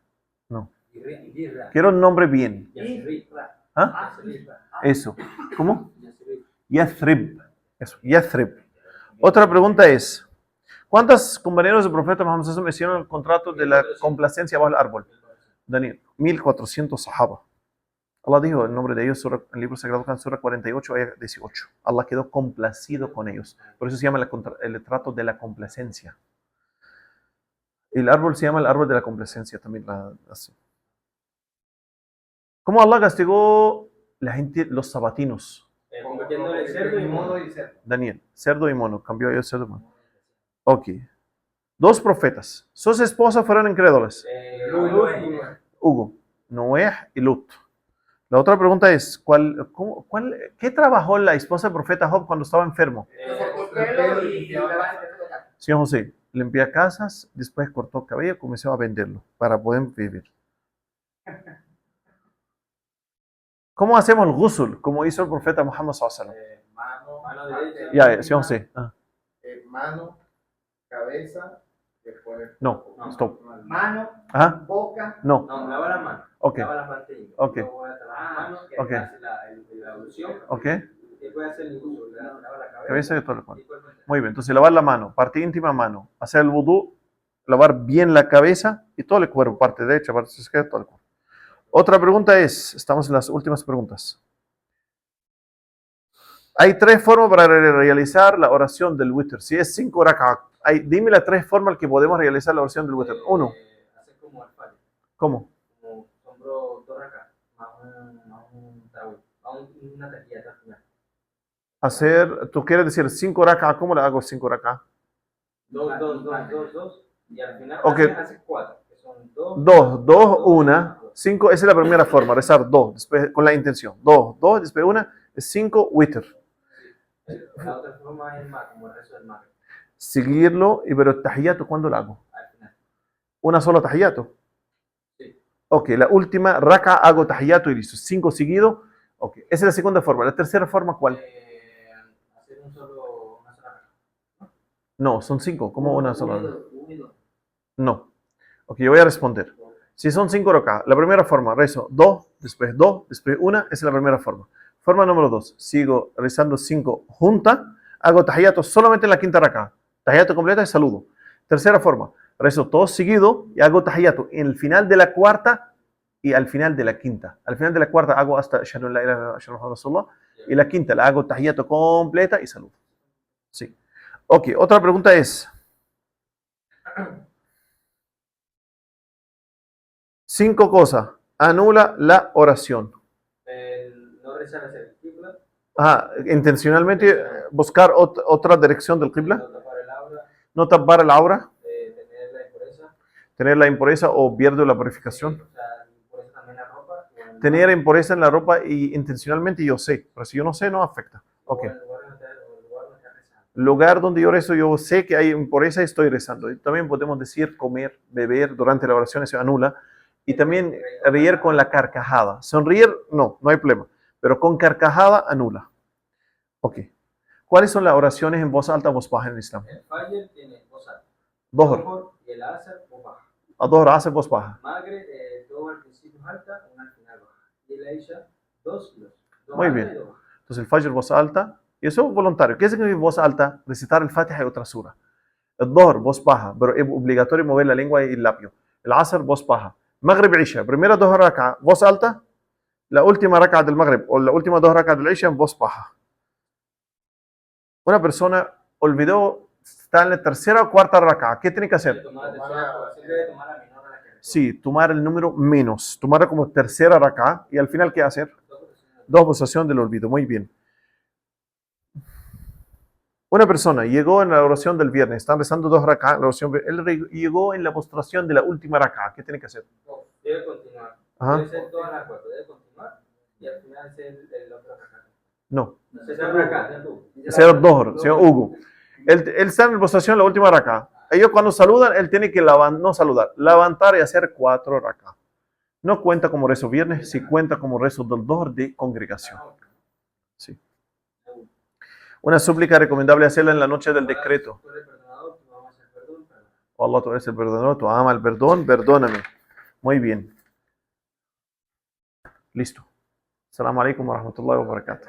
Speaker 1: No.
Speaker 2: Isra.
Speaker 1: Quiero un nombre bien.
Speaker 3: Isra.
Speaker 1: ¿Ah? Eso. ¿Cómo? Yathrib. Eso, Yathrib. Otra pregunta es, ¿cuántos compañeros del profeta Muhammad sallallahu alaihi wasallam hicieron el contrato de la complacencia bajo el árbol? Daniel, 1400 sahaba. Allah dijo el nombre de ellos en el libro sagrado, en Surah 48, ayat 18. Allah quedó complacido con ellos. Por eso se llama el trato de la complacencia. El árbol se llama el árbol de la complacencia también. Así. ¿Cómo Allah castigó la gente, los sabatinos?
Speaker 2: Convirtiéndole cerdo y mono y cerdo.
Speaker 1: Daniel, cerdo y mono. Cambió yo cerdo y mono. Ok. 2 profetas. Sus esposas fueron incrédulas. Hugo, Noé y Lut. La otra pregunta es, ¿qué trabajó la esposa del profeta Job cuando estaba enfermo? Señor José, limpió casas, después cortó cabello y comenzó a venderlo para poder vivir. ¿Cómo hacemos el ghusl? Como hizo el profeta Muhammad sallallahu alaihi wasallam.
Speaker 2: Mano derecha.
Speaker 1: Ya, señor José.
Speaker 4: Mano, cabeza, después.
Speaker 1: No, stop.
Speaker 3: Mano,
Speaker 1: Ajá.
Speaker 3: boca.
Speaker 1: No.
Speaker 2: No, lava la mano.
Speaker 1: Ok.
Speaker 2: Lava las manos.
Speaker 1: Ok.
Speaker 2: Luego voy a lavar las manos, que
Speaker 1: Ok.
Speaker 2: hace la ablución.
Speaker 1: Ok.
Speaker 2: Después hace el uso, lava la cabeza.
Speaker 1: Cabeza y todo el cuerpo.
Speaker 2: y cuerpo entero.
Speaker 1: Muy bien, entonces lavar la mano, parte íntima, mano, hacer el vudú, lavar bien la cabeza y todo el cuerpo, parte derecha, parte izquierda, todo el cuerpo. Otra pregunta es, estamos en las últimas preguntas. Hay tres formas para realizar la oración del witr. Si es 5 rak'at, dime las tres formas que podemos realizar la oración del witr. Uno,
Speaker 2: Hacer como al fallo,
Speaker 1: ¿cómo?
Speaker 2: como sombro dos racas, más un tarawih, más una taquilla al final.
Speaker 1: Hacer, tú quieres decir 5 rak'at, ¿cómo le hago 5 rak'at?
Speaker 2: Dos, y al final
Speaker 1: Ok.
Speaker 2: hace cuatro, que son dos,
Speaker 1: 2, 1, 5, esa es la primera forma, rezar 2, después con la intención. 2, después 1, es 5, witr.
Speaker 2: La otra forma es más, como el rezo del maghrib,
Speaker 1: Seguirlo, pero el tahiyato, ¿cuándo lo hago?
Speaker 2: al final.
Speaker 1: Una sola tahiyato.
Speaker 2: Sí.
Speaker 1: Ok, la última raka hago tahiyato y listo. 5 seguidos. Ok, esa es la segunda forma. La tercera forma, ¿cuál?
Speaker 2: Hacer una sola raca.
Speaker 1: No, son 5. ¿Cómo una sola?
Speaker 5: Uno y dos.
Speaker 1: No. Ok, yo voy a responder. Si son 5 raka, la primera forma, rezo 2, después 1, esa es la primera forma. Forma número 2, sigo rezando 5 juntas, hago tahiyato solamente en la quinta raka. Tahiyato completa y saludo. Tercera forma, rezo todo seguido y hago tahiyato en el final de la cuarta y al final de la quinta. Al final de la cuarta hago hasta ashhadu an la ilaha illallah, ashhadu anna Muhammadan rasulullah, y la quinta la hago tahiyato completa y saludo. Sí. Ok, otra pregunta es: 5 cosas anula la oración.
Speaker 2: No rezar hacia el qibla,
Speaker 1: Intencionalmente buscar otra dirección del qibla,
Speaker 2: no tapar el aura,
Speaker 1: no tapar el aura,
Speaker 2: tener la impureza,
Speaker 1: tener la impureza o pierde la purificación.
Speaker 2: o sea, impureza también la ropa,
Speaker 1: Tener impureza en la ropa y intencionalmente yo sé, pero si yo no sé, no afecta. Ok.
Speaker 2: o el lugar donde está rezando.
Speaker 1: Lugar donde yo rezo, yo sé que hay impureza y estoy rezando. Y también podemos decir comer, beber durante la oración, eso anula. Y también reír con la carcajada. Sonreír, no hay problema. Pero con carcajada anula. Ok. ¿Cuáles son las oraciones en voz alta o voz baja en el Islam?
Speaker 2: El Fajr tiene voz alta,
Speaker 1: Dohr.
Speaker 2: Dhuhr y el Asr voz baja.
Speaker 1: A Dohr hace voz baja.
Speaker 2: Maghrib, dos al principio es alta, una al final baja. Y el Isha, dos y dos. Dos
Speaker 1: Muy
Speaker 2: altas
Speaker 1: bien.
Speaker 2: y dos bajas.
Speaker 1: Entonces el Fajr voz alta. Y eso es voluntario. ¿Qué significa voz alta? Recitar el Fatiha y otra sura. El Dohr, voz baja, pero es obligatorio mover la lengua y el labio. El Asr, voz baja. Maghrib y Isha. Primera 2 rak'ah, voz alta. La última rak'ah del Maghrib o la última 2 rak'ah del Isha, voz baja. Una persona olvidó, está en la tercera o cuarta rak'ah. ¿Qué tiene que hacer?
Speaker 2: Tomar la menor a la que
Speaker 1: Sí, tomar el número menos. Tomarla como tercera rak'ah. Y al final, ¿qué hacer? Dos posiciones del olvido. Muy bien. Una persona llegó en la oración del viernes, están rezando 2 rak'ah, la oración, él llegó en la postración de la última rak'ah. ¿Qué tiene que hacer?
Speaker 2: Debe continuar.
Speaker 1: Ajá.
Speaker 2: Debe ser todas las cuatro. Debe continuar y al final ser el otro rak'ah.
Speaker 1: No.
Speaker 2: Ser rak'ah,
Speaker 1: Señor Dohr, señor Hugo. Él está en la postración la última rak'ah. Ellos cuando saludan, él tiene que no saludar, levantar y hacer 4 rak'ah. No cuenta como rezo viernes, sí cuenta como rezo del Dohr de congregación. Sí. Una súplica recomendable hacerla en la noche del decreto.
Speaker 2: Tú eres perdonador, tú vamos a hacer perdón.
Speaker 1: Oh Allah, tú eres el perdonador, tú amas el perdón, perdóname. Muy bien. Listo. Assalamu alaikum wa rahmatullahi wa barakatuh.